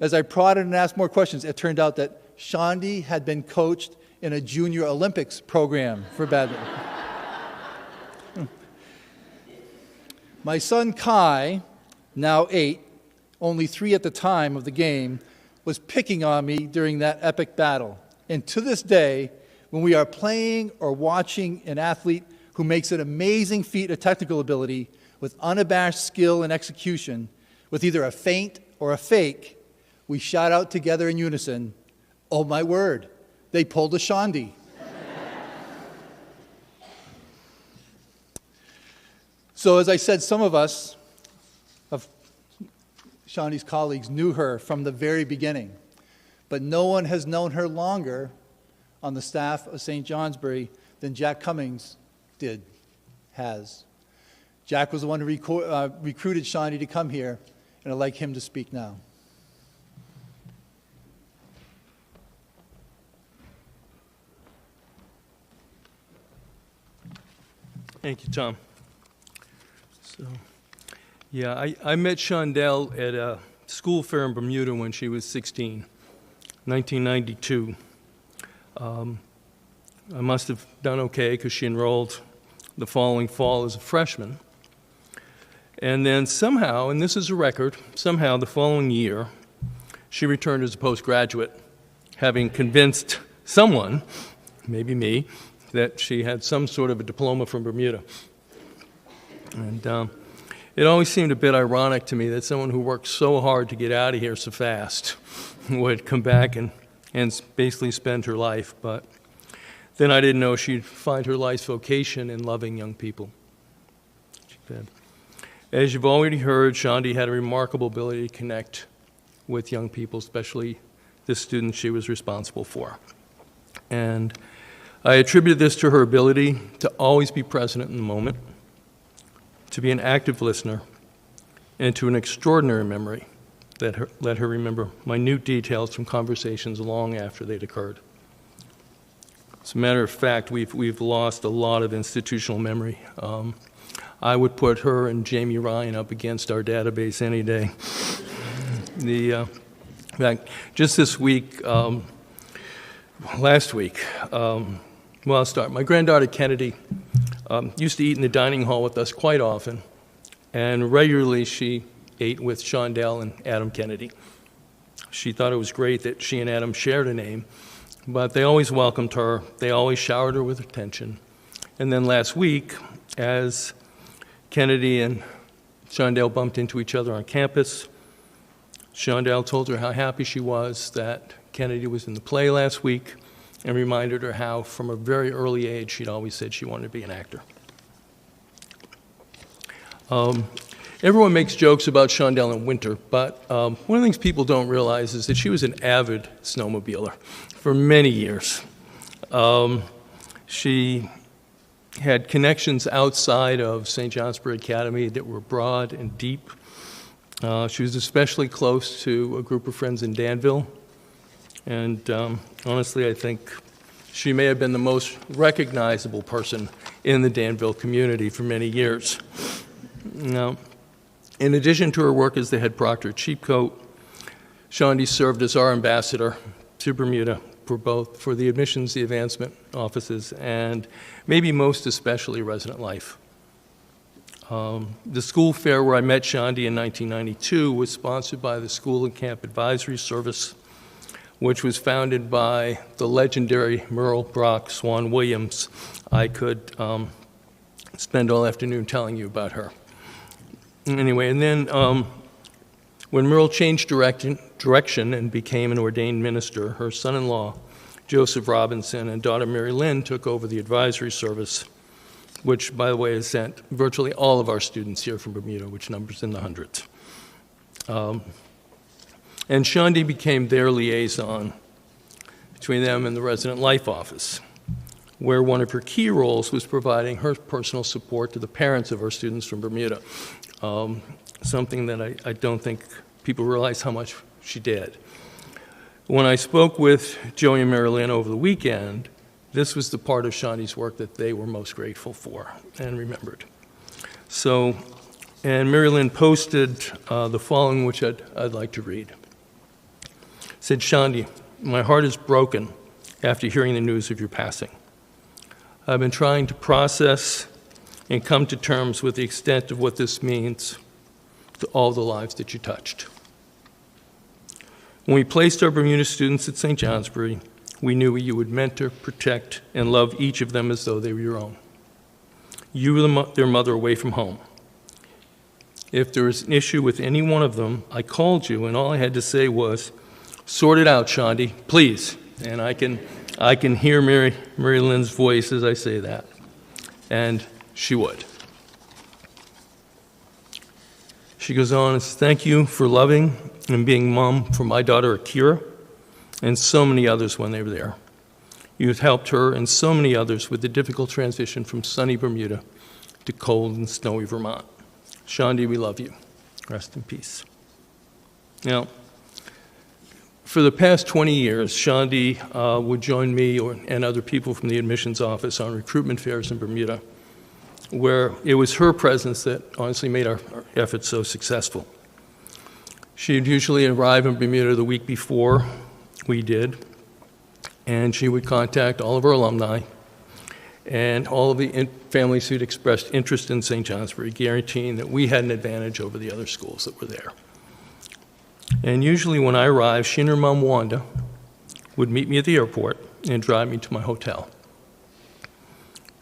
As I prodded and asked more questions, it turned out that Shandi had been coached in a junior Olympics program for badminton. My son Kai, now 8, only 3 at the time of the game, was picking on me during that epic battle. And to this day, when we are playing or watching an athlete who makes an amazing feat of technical ability with unabashed skill and execution, with either a feint or a fake, we shout out together in unison, "Oh my word, they pulled a Shandi." So as I said, some of us, of Shandi's colleagues, knew her from the very beginning, but no one has known her longer on the staff of St. Johnsbury than Jack Cummings has. Jack was the one who recruited Shandi to come here, and I'd like him to speak now. Thank you, Tom. So, yeah, I met Shondell at a school fair in Bermuda when she was 16, 1992. I must have done okay because she enrolled the following fall as a freshman. And then somehow, and this is a record, somehow the following year, she returned as a postgraduate, having convinced someone, maybe me, that she had some sort of a diploma from Bermuda. And it always seemed a bit ironic to me that someone who worked so hard to get out of here so fast would come back and basically spend her life. But then I didn't know she'd find her life's vocation in loving young people. She did. As you've already heard, Shandi had a remarkable ability to connect with young people, especially the students she was responsible for. And I attribute this to her ability to always be present in the moment, to be an active listener, and to an extraordinary memory that let her remember minute details from conversations long after they'd occurred. As a matter of fact, we've lost a lot of institutional memory. I would put her and Jamie Ryan up against our database any day. In fact, just this week, last week, I'll start. My granddaughter Kennedy used to eat in the dining hall with us quite often, and regularly she ate with Shondell and Adam Kennedy. She thought it was great that she and Adam shared a name, but they always welcomed her. They always showered her with attention. And then last week, as Kennedy and Shondell bumped into each other on campus, Shondell told her how happy she was that Kennedy was in the play last week, and reminded her how, from a very early age, she'd always said she wanted to be an actor. Everyone makes jokes about Shondell in winter, but one of the things people don't realize is that she was an avid snowmobiler for many years. She had connections outside of St. Johnsbury Academy that were broad and deep. She was especially close to a group of friends in Danville. And honestly, I think she may have been the most recognizable person in the Danville community for many years. Now, in addition to her work as the head proctor at Sheepcoat, Shandi served as our ambassador to Bermuda for the admissions, the advancement offices, and maybe most especially resident life. The school fair where I met Shandi in 1992 was sponsored by the School and Camp Advisory Service, which was founded by the legendary Merle Brock Swan Williams. I could spend all afternoon telling you about her. Anyway, and then when Merle changed direction and became an ordained minister, her son-in-law, Joseph Robinson, and daughter Mary Lynn took over the advisory service, which, by the way, has sent virtually all of our students here from Bermuda, which numbers in the hundreds. And Shandi became their liaison between them and the Resident Life Office, where one of her key roles was providing her personal support to the parents of our students from Bermuda, something that I don't think people realize how much she did. When I spoke with Joey and Mary Lynn over the weekend, this was the part of Shandi's work that they were most grateful for and remembered. So, and Mary Lynn posted the following, which I'd like to read. It said, "Shandi, my heart is broken after hearing the news of your passing. I've been trying to process and come to terms with the extent of what this means to all the lives that you touched. When we placed our Bermuda students at St. Johnsbury, we knew you would mentor, protect, and love each of them as though they were your own. You were their mother away from home. If there was an issue with any one of them, I called you, and all I had to say was, 'Sort it out, Shandi, please.' And I can hear Mary Lynn's voice as I say that. And she would. She goes on and says, 'Thank you for loving and being mom for my daughter Akira and so many others when they were there. You've helped her and so many others with the difficult transition from sunny Bermuda to cold and snowy Vermont. Shandi, we love you. Rest in peace.' Now, for the past 20 years, Shandi would join me and other people from the admissions office on recruitment fairs in Bermuda, where it was her presence that honestly made our efforts so successful. She'd usually arrive in Bermuda the week before we did, and she would contact all of our alumni and all of the families who'd expressed interest in St. Johnsbury, guaranteeing that we had an advantage over the other schools that were there. And usually when I arrived, she and her mom, Wanda, would meet me at the airport and drive me to my hotel.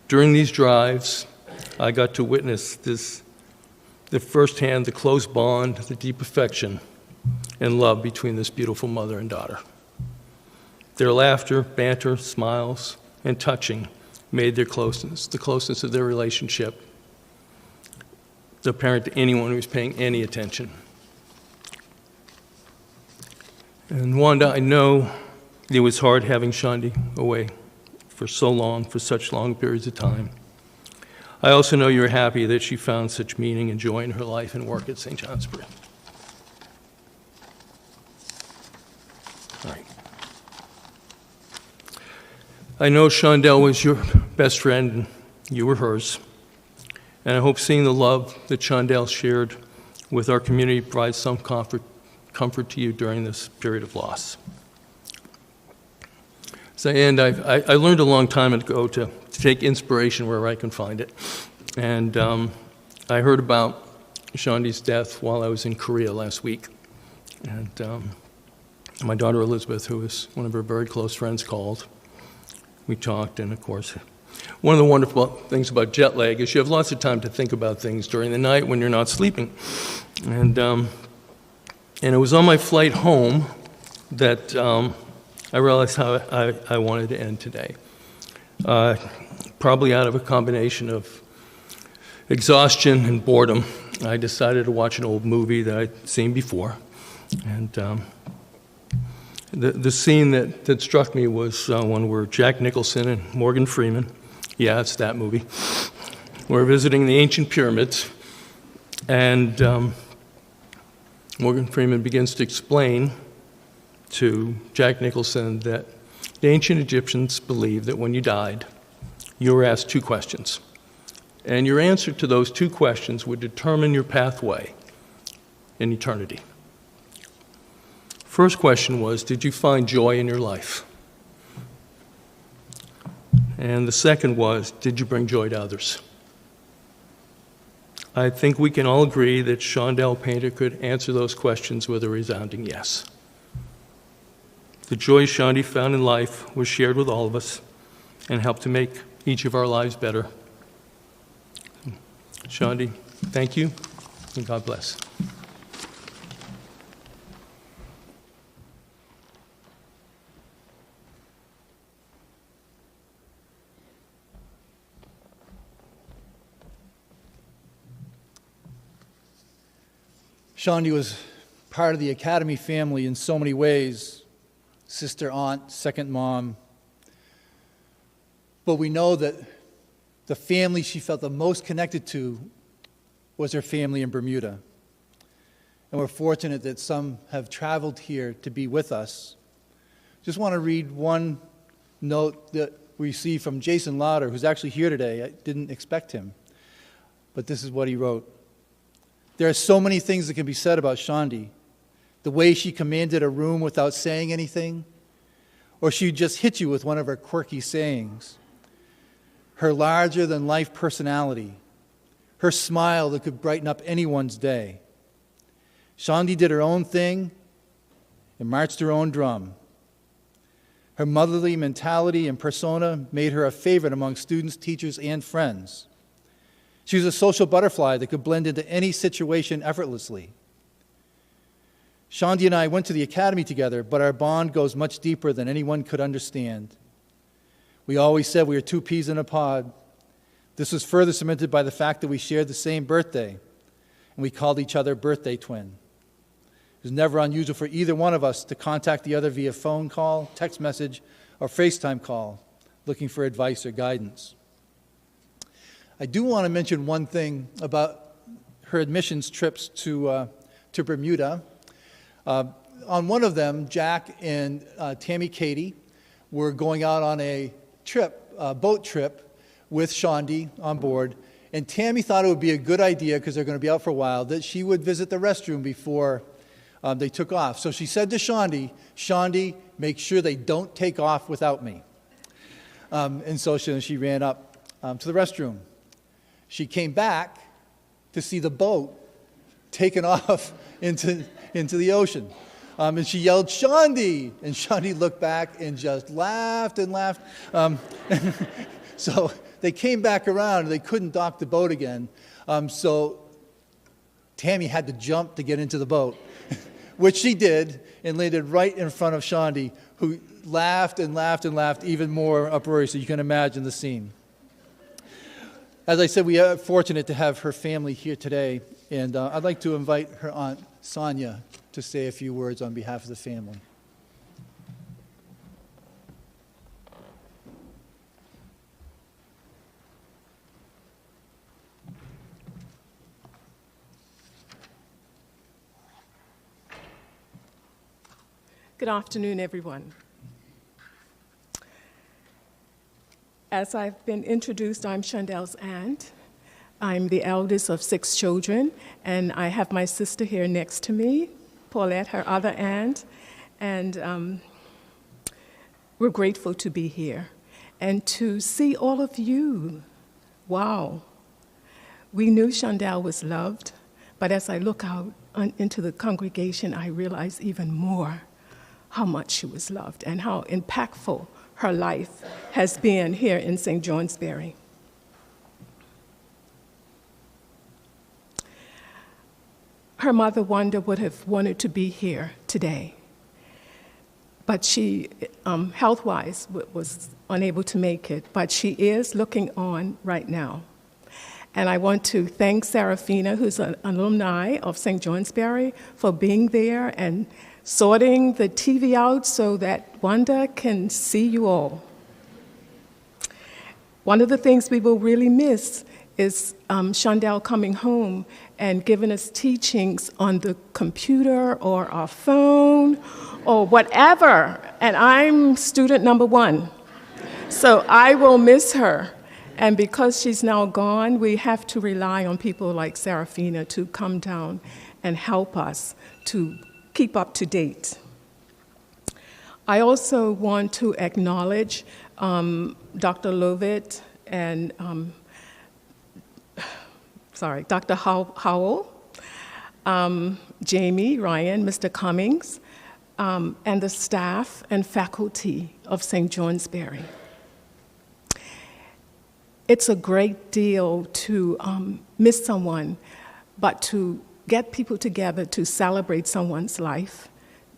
During these drives, I got to witness firsthand the close bond, the deep affection and love between this beautiful mother and daughter. Their laughter, banter, smiles, and touching made their closeness, the closeness of their relationship, apparent to anyone who was paying any attention. And Wanda, I know it was hard having Shandi away for so long, for such long periods of time. I also know you're happy that she found such meaning and joy in her life and work at St. Johnsbury. All right. I know Shondell was your best friend and you were hers. And I hope seeing the love that Shondell shared with our community provides some comfort to you during this period of loss. So, and I learned a long time ago to take inspiration wherever I can find it. And I heard about Shandi's death while I was in Korea last week. And my daughter Elizabeth, who was one of her very close friends, called. We talked, and of course, one of the wonderful things about jet lag is you have lots of time to think about things during the night when you're not sleeping. And it was on my flight home that I realized how I wanted to end today. Probably out of a combination of exhaustion and boredom, I decided to watch an old movie that I'd seen before. And the scene that struck me was one where Jack Nicholson and Morgan Freeman, yeah, it's that movie, were visiting the ancient pyramids. And Morgan Freeman begins to explain to Jack Nicholson that the ancient Egyptians believed that when you died, you were asked two questions. And your answer to those two questions would determine your pathway in eternity. First question was, did you find joy in your life? And the second was, did you bring joy to others? I think we can all agree that Shondell Painter could answer those questions with a resounding yes. The joy Shondi found in life was shared with all of us and helped to make each of our lives better. Shondi, thank you, and God bless. Shondi was part of the Academy family in so many ways. Sister, aunt, second mom. But we know that the family she felt the most connected to was her family in Bermuda. And we're fortunate that some have traveled here to be with us. Just want to read one note that we received from Jason Lauder, who's actually here today. I didn't expect him. But this is what he wrote. There are so many things that can be said about Shondi. The way she commanded a room without saying anything, or she'd just hit you with one of her quirky sayings. Her larger-than-life personality, her smile that could brighten up anyone's day. Shondi did her own thing and marched her own drum. Her motherly mentality and persona made her a favorite among students, teachers, and friends. She was a social butterfly that could blend into any situation effortlessly. Shondi and I went to the academy together, but our bond goes much deeper than anyone could understand. We always said we were two peas in a pod. This was further cemented by the fact that we shared the same birthday, and we called each other birthday twin. It was never unusual for either one of us to contact the other via phone call, text message, or FaceTime call, looking for advice or guidance. I do want to mention one thing about her admissions trips to Bermuda. On one of them, Jack and Tammy Katie were going out on a boat trip with Shondi on board, and Tammy thought it would be a good idea, because they're going to be out for a while, that she would visit the restroom before they took off. So she said to Shondi, "Shondi, make sure they don't take off without me." And so she ran up to the restroom. She came back to see the boat taken off into the ocean. And she yelled, "Shondi!" And Shondi looked back and just laughed and laughed. So they came back around, and they couldn't dock the boat again. So Tammy had to jump to get into the boat, which she did, and landed right in front of Shondi, who laughed and laughed and laughed even more uproariously. You can imagine the scene. As I said, we are fortunate to have her family here today, and I'd like to invite her aunt, Sonia, to say a few words on behalf of the family. Good afternoon, everyone. As I've been introduced, I'm Shondell's aunt. I'm the eldest of 6 children, and I have my sister here next to me, Paulette, her other aunt, and we're grateful to be here and to see all of you. Wow. We knew Shondell was loved, but as I look out into the congregation, I realize even more how much she was loved and how impactful her life has been here in St. Johnsbury. Her mother, Wanda, would have wanted to be here today, but she, health-wise, was unable to make it, but she is looking on right now. And I want to thank Serafina, who's an alumni of St. Johnsbury, for being there and sorting the TV out so that Wanda can see you all. One of the things we will really miss is Shondell coming home and giving us teachings on the computer or our phone or whatever. And I'm student number 1. So I will miss her. And because she's now gone, we have to rely on people like Serafina to come down and help us to keep up to date. I also want to acknowledge Dr. Lovett and Dr. Howell, Jamie, Ryan, Mr. Cummings, and the staff and faculty of St. Johnsbury. It's a great deal to miss someone, but to get people together to celebrate someone's life,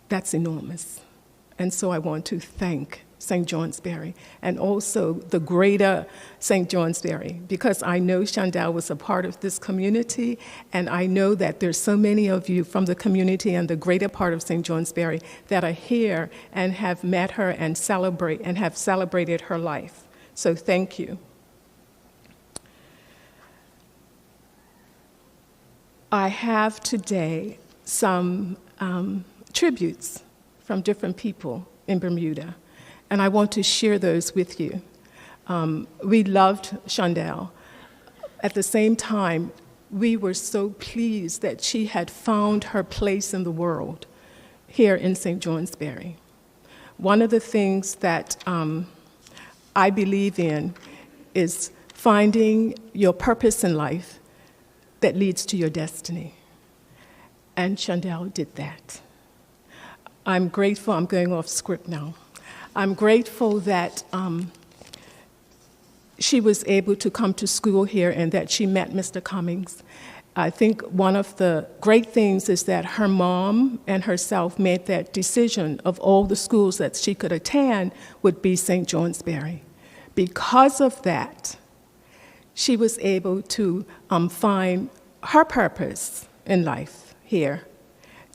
that's enormous. And so I want to thank St. Johnsbury and also the greater St. Johnsbury, because I know Chandel was a part of this community, and I know that there's so many of you from the community and the greater part of St. Johnsbury that are here and have met her and have celebrated her life. So thank you. I have today some tributes from different people in Bermuda, and I want to share those with you. We loved Chandel. At the same time, we were so pleased that she had found her place in the world here in St. Johnsbury. One of the things that I believe in is finding your purpose in life that leads to your destiny. And Chandel did that. I'm grateful, I'm going off script now. I'm grateful that she was able to come to school here and that she met Mr. Cummings. I think one of the great things is that her mom and herself made that decision of all the schools that she could attend would be St. Johnsbury. Because of that, she was able to find her purpose in life here,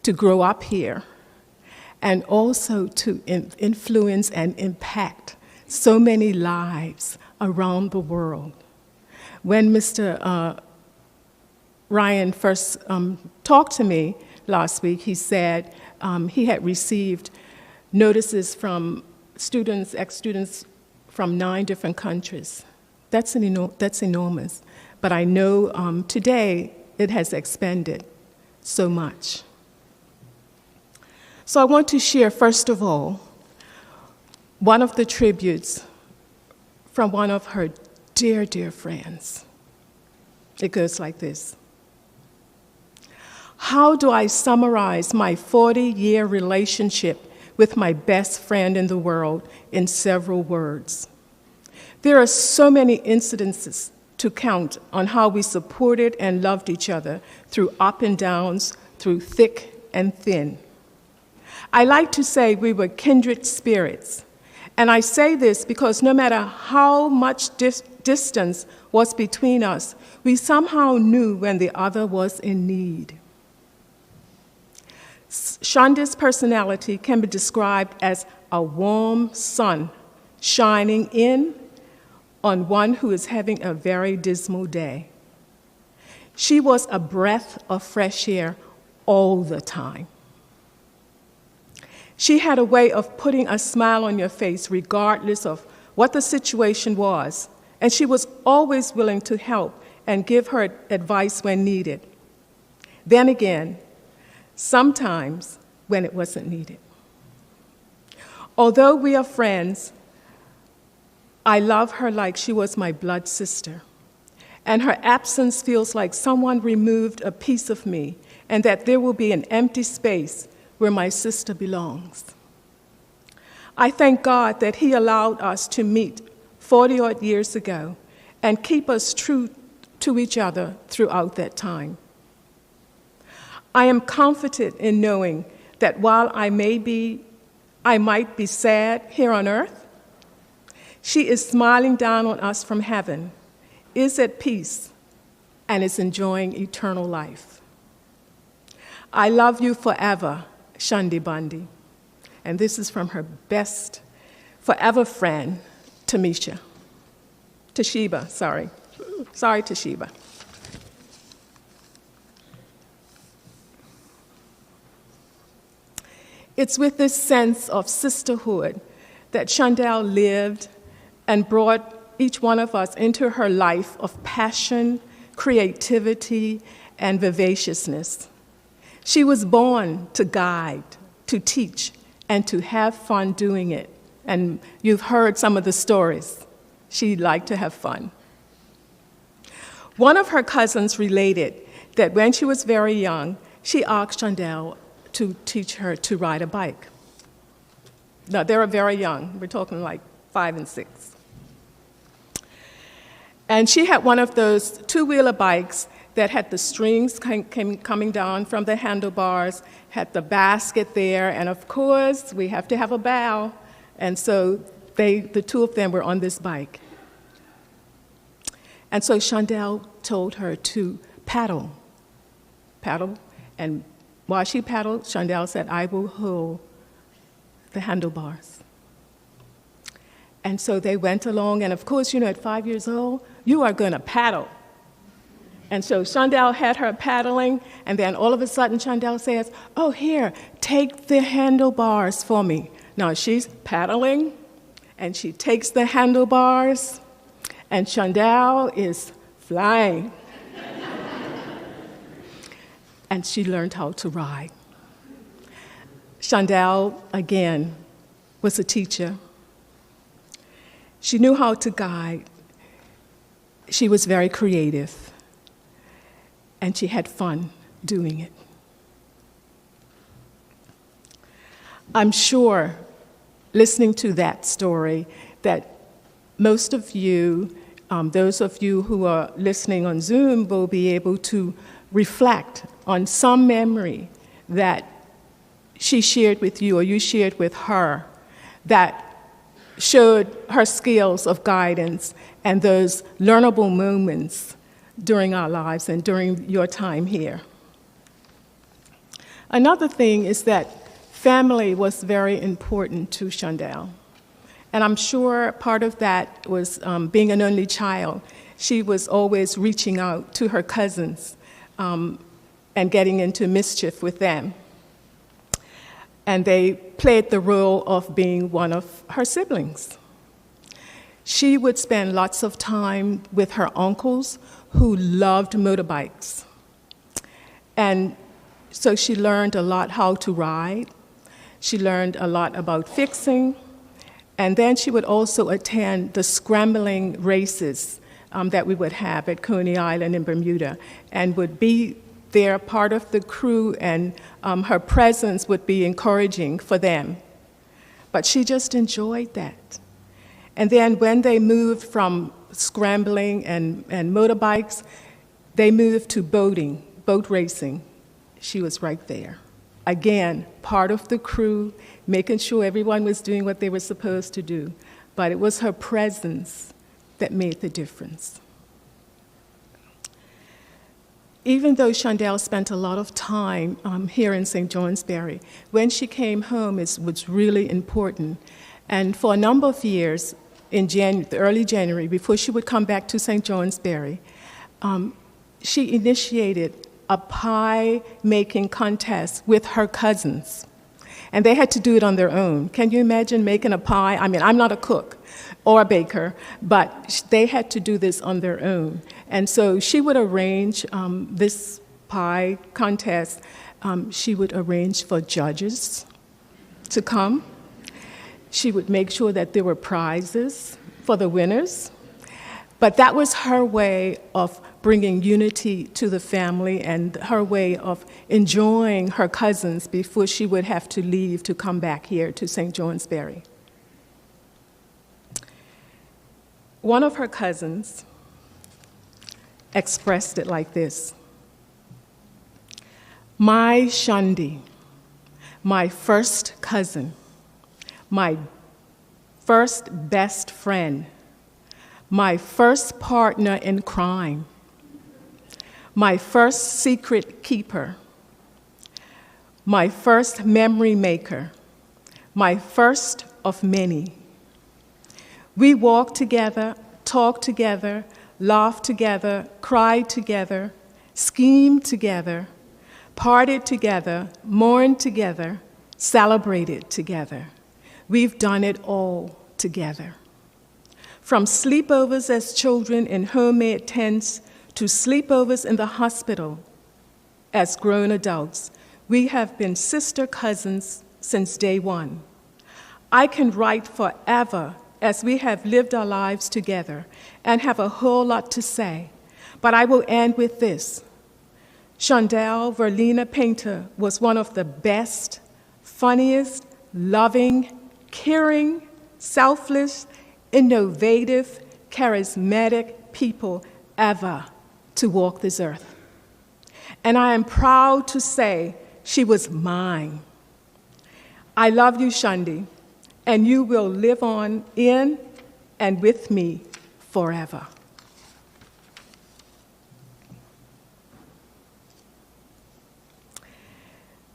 to grow up here, and also to influence and impact so many lives around the world. When Mr. Ryan first talked to me last week, he said he had received notices from students, ex-students from 9 different countries. That's enormous. But I know today it has expanded so much. So I want to share, first of all, one of the tributes from one of her dear, dear friends. It goes like this. How do I summarize my 40-year relationship with my best friend in the world in several words? There are so many incidences to count on how we supported and loved each other through up and downs, through thick and thin. I like to say we were kindred spirits. And I say this because no matter how much distance was between us, we somehow knew when the other was in need. Shanda's personality can be described as a warm sun shining in on one who is having a very dismal day. She was a breath of fresh air all the time. She had a way of putting a smile on your face regardless of what the situation was, and she was always willing to help and give her advice when needed. Then again, sometimes when it wasn't needed. Although we are friends, I love her like she was my blood sister, and her absence feels like someone removed a piece of me, and that there will be an empty space where my sister belongs. I thank God that He allowed us to meet 40-odd years ago and keep us true to each other throughout that time. I am confident in knowing that while I might be sad here on earth, she is smiling down on us from heaven, is at peace, and is enjoying eternal life. I love you forever, Shandi Bundy. And this is from her best forever friend, Toshiba. Sorry, Toshiba. It's with this sense of sisterhood that Chandel lived and brought each one of us into her life of passion, creativity, and vivaciousness. She was born to guide, to teach, and to have fun doing it. And you've heard some of the stories. She liked to have fun. One of her cousins related that when she was very young, she asked Shondell to teach her to ride a bike. Now, they were very young. We're talking like 5 and 6. And she had one of those two-wheeler bikes that had the strings coming down from the handlebars, had the basket there, and of course, we have to have a bow. And so the two of them were on this bike. And so Shondell told her to paddle, and while she paddled, Shondell said, I will hold the handlebars. And so they went along, and of course, you know, at 5 years old, you are going to paddle. And so Shondell had her paddling, and then all of a sudden Shondell says, oh, here, take the handlebars for me. Now she's paddling, and she takes the handlebars, and Shondell is flying. And she learned how to ride. Shondell, again, was a teacher. She knew how to guide. She was very creative. And she had fun doing it. I'm sure, listening to that story, that most of you, those of you who are listening on Zoom, will be able to reflect on some memory that she shared with you or you shared with her that showed her skills of guidance and those learnable moments during our lives and during your time here. Another thing is that family was very important to Shondell. And I'm sure part of that was being an only child. She was always reaching out to her cousins and getting into mischief with them. And they played the role of being one of her siblings. She would spend lots of time with her uncles who loved motorbikes. And so she learned a lot how to ride. She learned a lot about fixing. And then she would also attend the scrambling races that we would have at Coney Island in Bermuda, and would be there, part of the crew, and her presence would be encouraging for them. But she just enjoyed that. And then when they moved from scrambling and motorbikes, they moved to boating, boat racing. She was right there. Again, part of the crew, making sure everyone was doing what they were supposed to do. But it was her presence that made the difference. Even though Shondell spent a lot of time here in St. Johnsbury, when she came home it was really important. And for a number of years, in early January, before she would come back to St. Johnsbury, she initiated a pie-making contest with her cousins. And they had to do it on their own. Can you imagine making a pie? I mean, I'm not a cook or a baker, but they had to do this on their own. And so she would arrange this pie contest. She would arrange for judges to come. She would make sure that there were prizes for the winners. But that was her way of bringing unity to the family and her way of enjoying her cousins before she would have to leave to come back here to St. Johnsbury. One of her cousins expressed it like this: my Shundi, my first cousin, my first best friend, my first partner in crime, my first secret keeper, my first memory maker, my first of many. We walked together, talked together, laughed together, cried together, schemed together, partied together, mourned together, celebrated together. We've done it all together. From sleepovers as children in homemade tents to sleepovers in the hospital as grown adults, we have been sister cousins since day one. I can write forever as we have lived our lives together and have a whole lot to say, But I will end with this. Shondell Verlina Painter was one of the best, funniest, loving, caring, selfless, innovative, charismatic people ever to walk this earth. And I am proud to say she was mine. I love you, Shundi, and you will live on in and with me forever.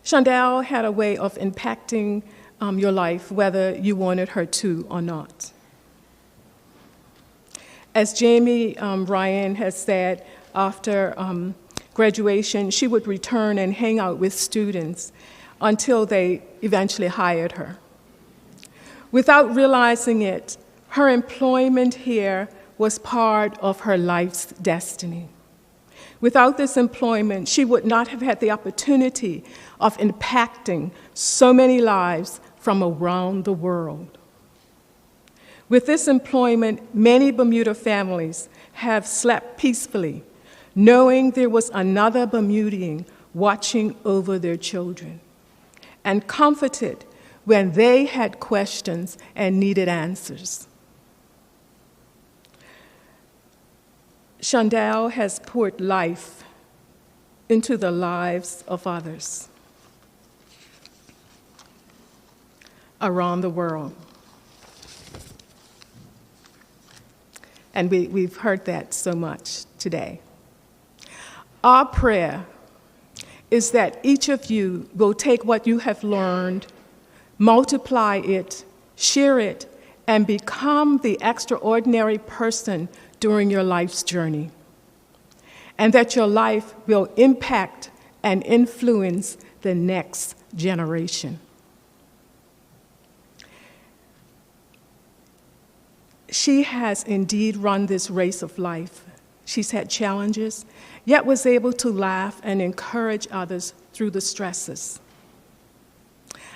Shondell had a way of impacting your life, whether you wanted her to or not. As Jamie Ryan has said, after graduation, she would return and hang out with students until they eventually hired her. Without realizing it, her employment here was part of her life's destiny. Without this employment, she would not have had the opportunity of impacting so many lives from around the world. With this employment, many Bermuda families have slept peacefully, knowing there was another Bermudian watching over their children, and comforted when they had questions and needed answers. Shondell has poured life into the lives of others around the world. And we've heard that so much today. Our prayer is that each of you will take what you have learned, multiply it, share it, and become the extraordinary person during your life's journey, and that your life will impact and influence the next generation. She has indeed run this race of life. She's had challenges, yet was able to laugh and encourage others through the stresses.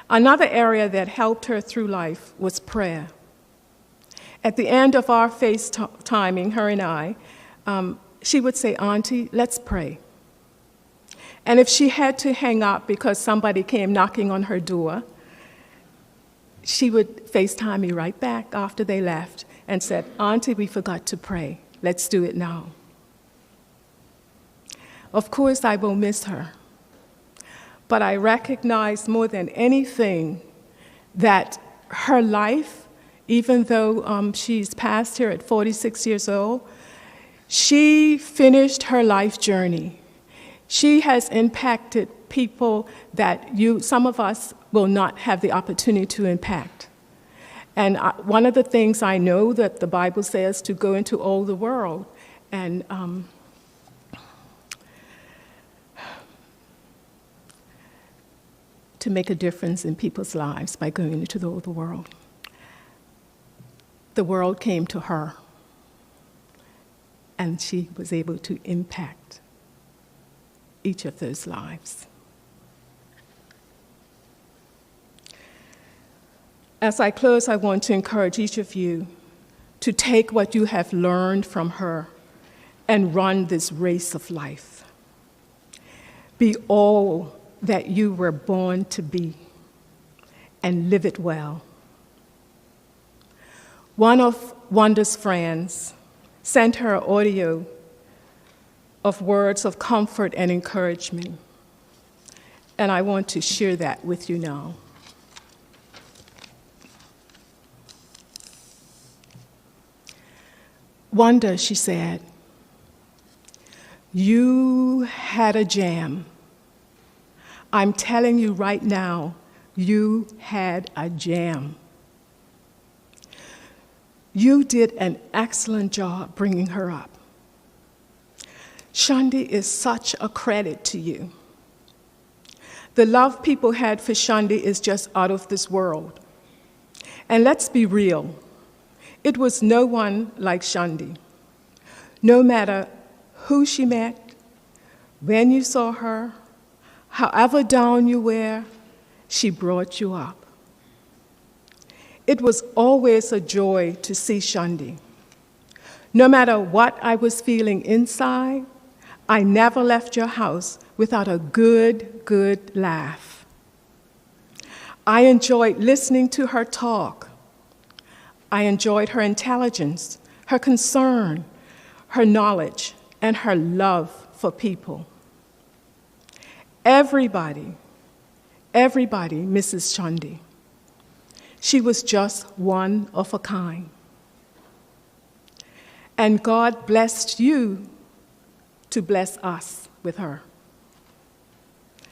Another area that helped her through life was prayer. At the end of our FaceTiming, her and I, she would say, "Auntie, let's pray." And if she had to hang up because somebody came knocking on her door, she would FaceTime me right back after they left and said, "Auntie, we forgot to pray. Let's do it now." Of course, I will miss her. But I recognize more than anything that her life, even though she's passed here at 46 years old, she finished her life journey. She has impacted people that some of us will not have the opportunity to impact. And one of the things I know that the Bible says to go into all the world and to make a difference in people's lives by going into all the world. The world came to her, and she was able to impact each of those lives. As I close, I want to encourage each of you to take what you have learned from her and run this race of life. Be all that you were born to be and live it well. One of Wanda's friends sent her audio of words of comfort and encouragement, and I want to share that with you now. Wanda, she said, "You had a jam. I'm telling you right now, you had a jam. You did an excellent job bringing her up. Shundi is such a credit to you. The love people had for Shundi is just out of this world. And let's be real, it was no one like Shundi. No matter who she met, when you saw her, however down you were, she brought you up. It was always a joy to see Shundi. No matter what I was feeling inside, I never left your house without a good laugh. I enjoyed listening to her talk. I enjoyed her intelligence, her concern, her knowledge, and her love for people. Everybody misses Chandi. She was just one of a kind. And God blessed you to bless us with her.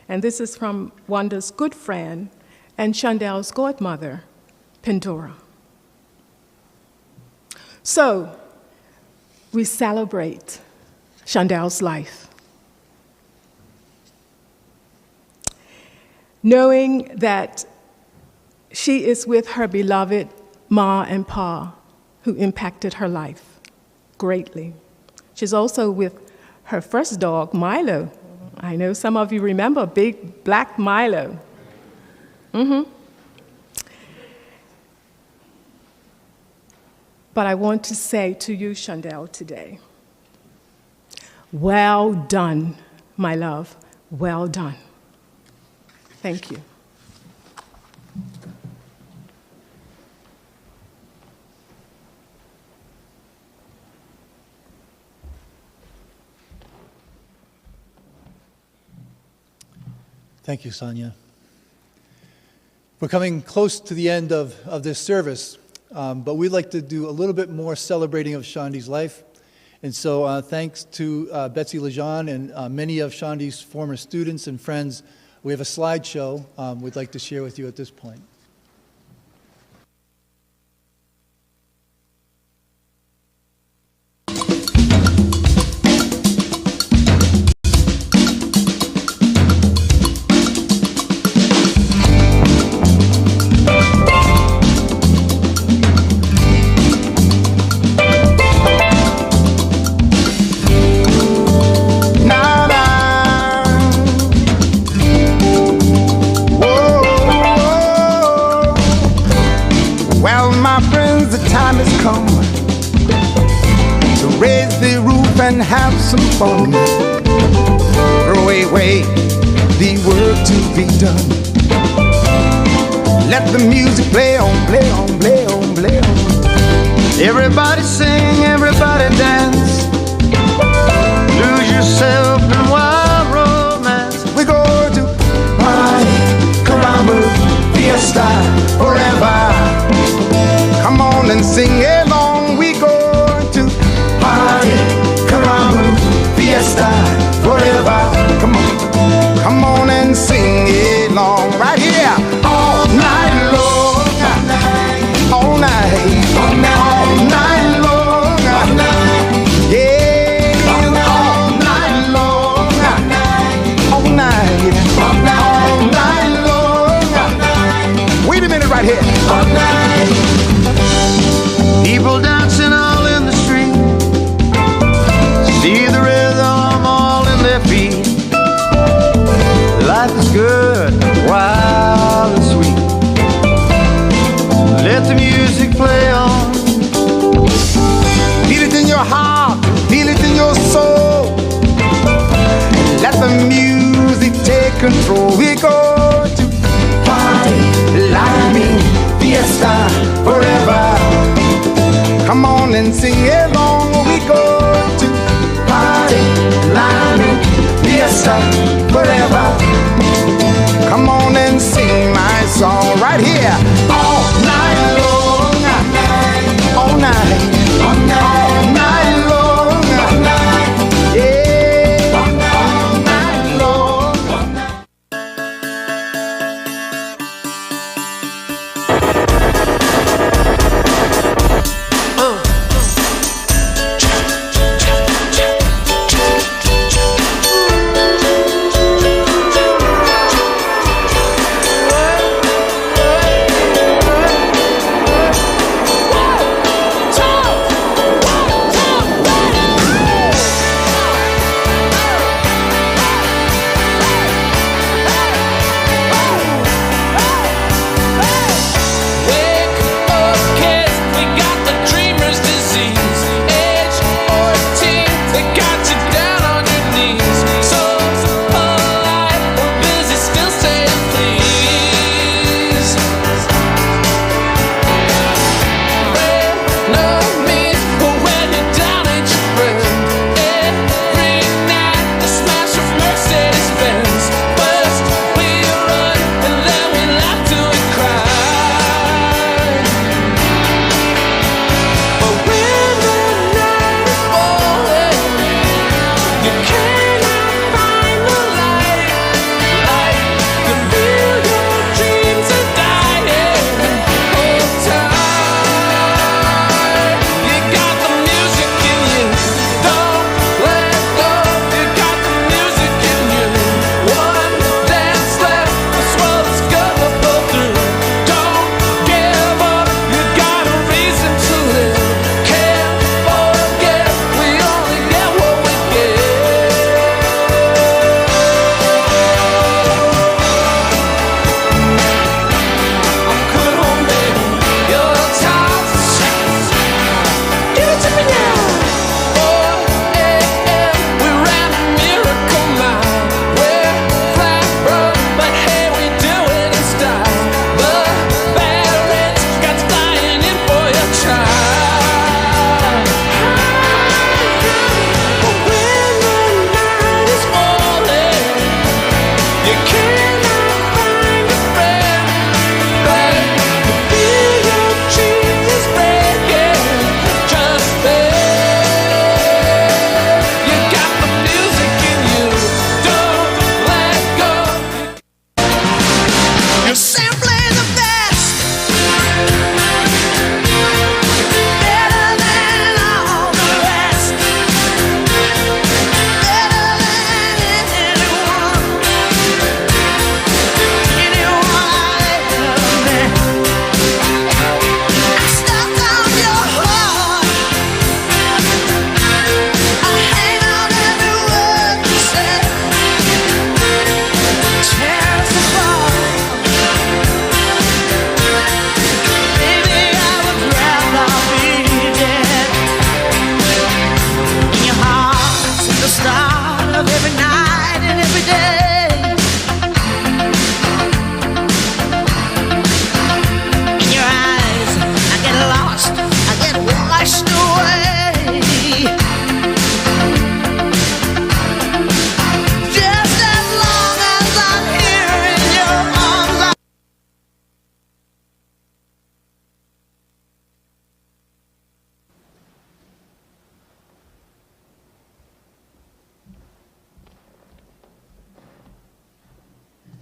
And this is from Wanda's good friend and Chandel's godmother, Pandora. So, we celebrate Chandel's life, knowing that she is with her beloved Ma and Pa, who impacted her life greatly. She's also with her first dog, Milo. I know some of you remember big black Milo. But I want to say to you, Chandel, today, well done, my love, well done. Thank you. Thank you, Sonia. We're coming close to the end of this service, but we'd like to do a little bit more celebrating of Shandi's life. And so thanks to Betsy Lejean and many of Shandi's former students and friends, we have a slideshow we'd like to share with you at this point. And have some fun. Throw away the work to be done. Let the music play on, play on, play on, play on. Everybody sing, everybody dance. Lose yourself in wild romance. We're going to party, caramba, fiesta, forever. Come on and sing along. We going to party, fiesta, forever. Come on and sing along right here. All night long, all night, all night long, yeah, all night long, all night long. Wait a minute right here. All night. People dancing all in the street. See the rhythm all in their feet. Life is good, wild and sweet. Let the music play on. Feel it in your heart, feel it in your soul. Let the music take control. We go to party, lightning, fiesta, forever. Come on and sing along. We go to party, lightning, fiesta, forever. Come on and sing my song right here. All night long, all night, all night long, yeah, all night long.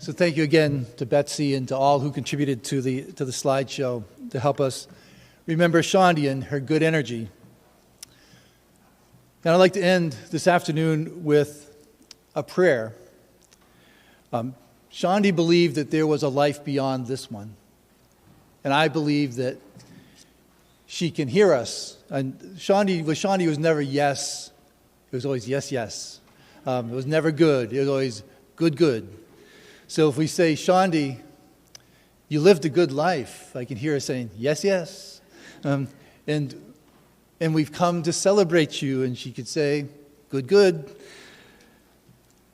So thank you again to Betsy and to all who contributed to the slideshow to help us remember Shondi and her good energy. And I'd like to end this afternoon with a prayer. Shondi believed that there was a life beyond this one. And I believe that she can hear us. And Shondi was never yes. It was always yes, yes. It was never good. It was always good, good. So if we say, Shondi, you lived a good life, I can hear her saying, yes, yes. And we've come to celebrate you. And she could say, good, good.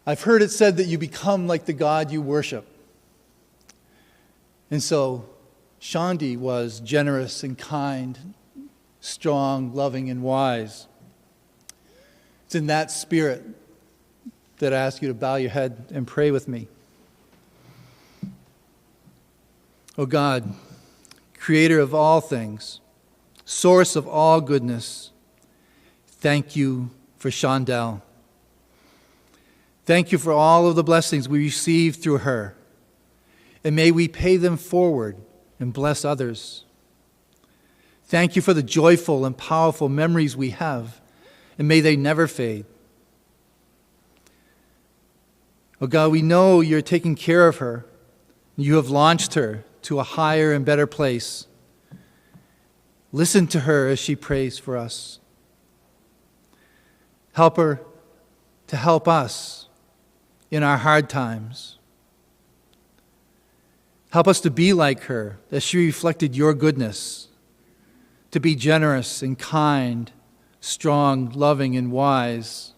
I've heard it said that you become like the God you worship. And so Shondi was generous and kind, strong, loving, and wise. It's in that spirit that I ask you to bow your head and pray with me. O God, creator of all things, source of all goodness, thank you for Shondell. Thank you for all of the blessings we receive through her, and may we pay them forward and bless others. Thank you for the joyful and powerful memories we have, and may they never fade. Oh God, we know you're taking care of her. You have launched her to a higher and better place. Listen to her as she prays for us. Help her to help us in our hard times. Help us to be like her, as she reflected your goodness, to be generous and kind, strong, loving, and wise.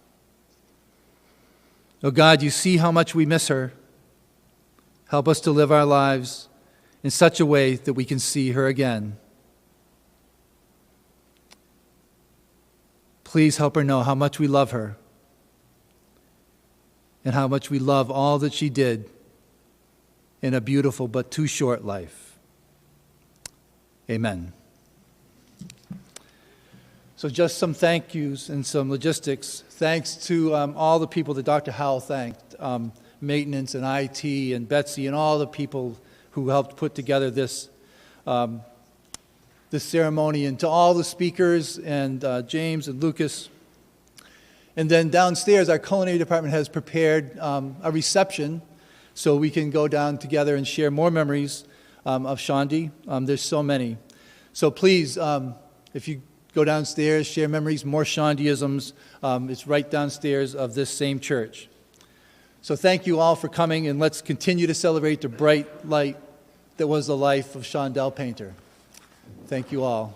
Oh God, you see how much we miss her. Help us to live our lives in such a way that we can see her again. Please help her know how much we love her and how much we love all that she did in a beautiful but too short life. Amen. So just some thank yous and some logistics. Thanks to all the people that Dr. Howell thanked, maintenance and IT and Betsy and all the people who helped put together this ceremony, and to all the speakers and James and Lucas. And then downstairs, our culinary department has prepared a reception so we can go down together and share more memories of Shondi. There's so many. So please, if you go downstairs, share memories, more Shondiisms. It's right downstairs of this same church. So thank you all for coming, and let's continue to celebrate the bright light that was the life of Shondell Painter. Thank you all.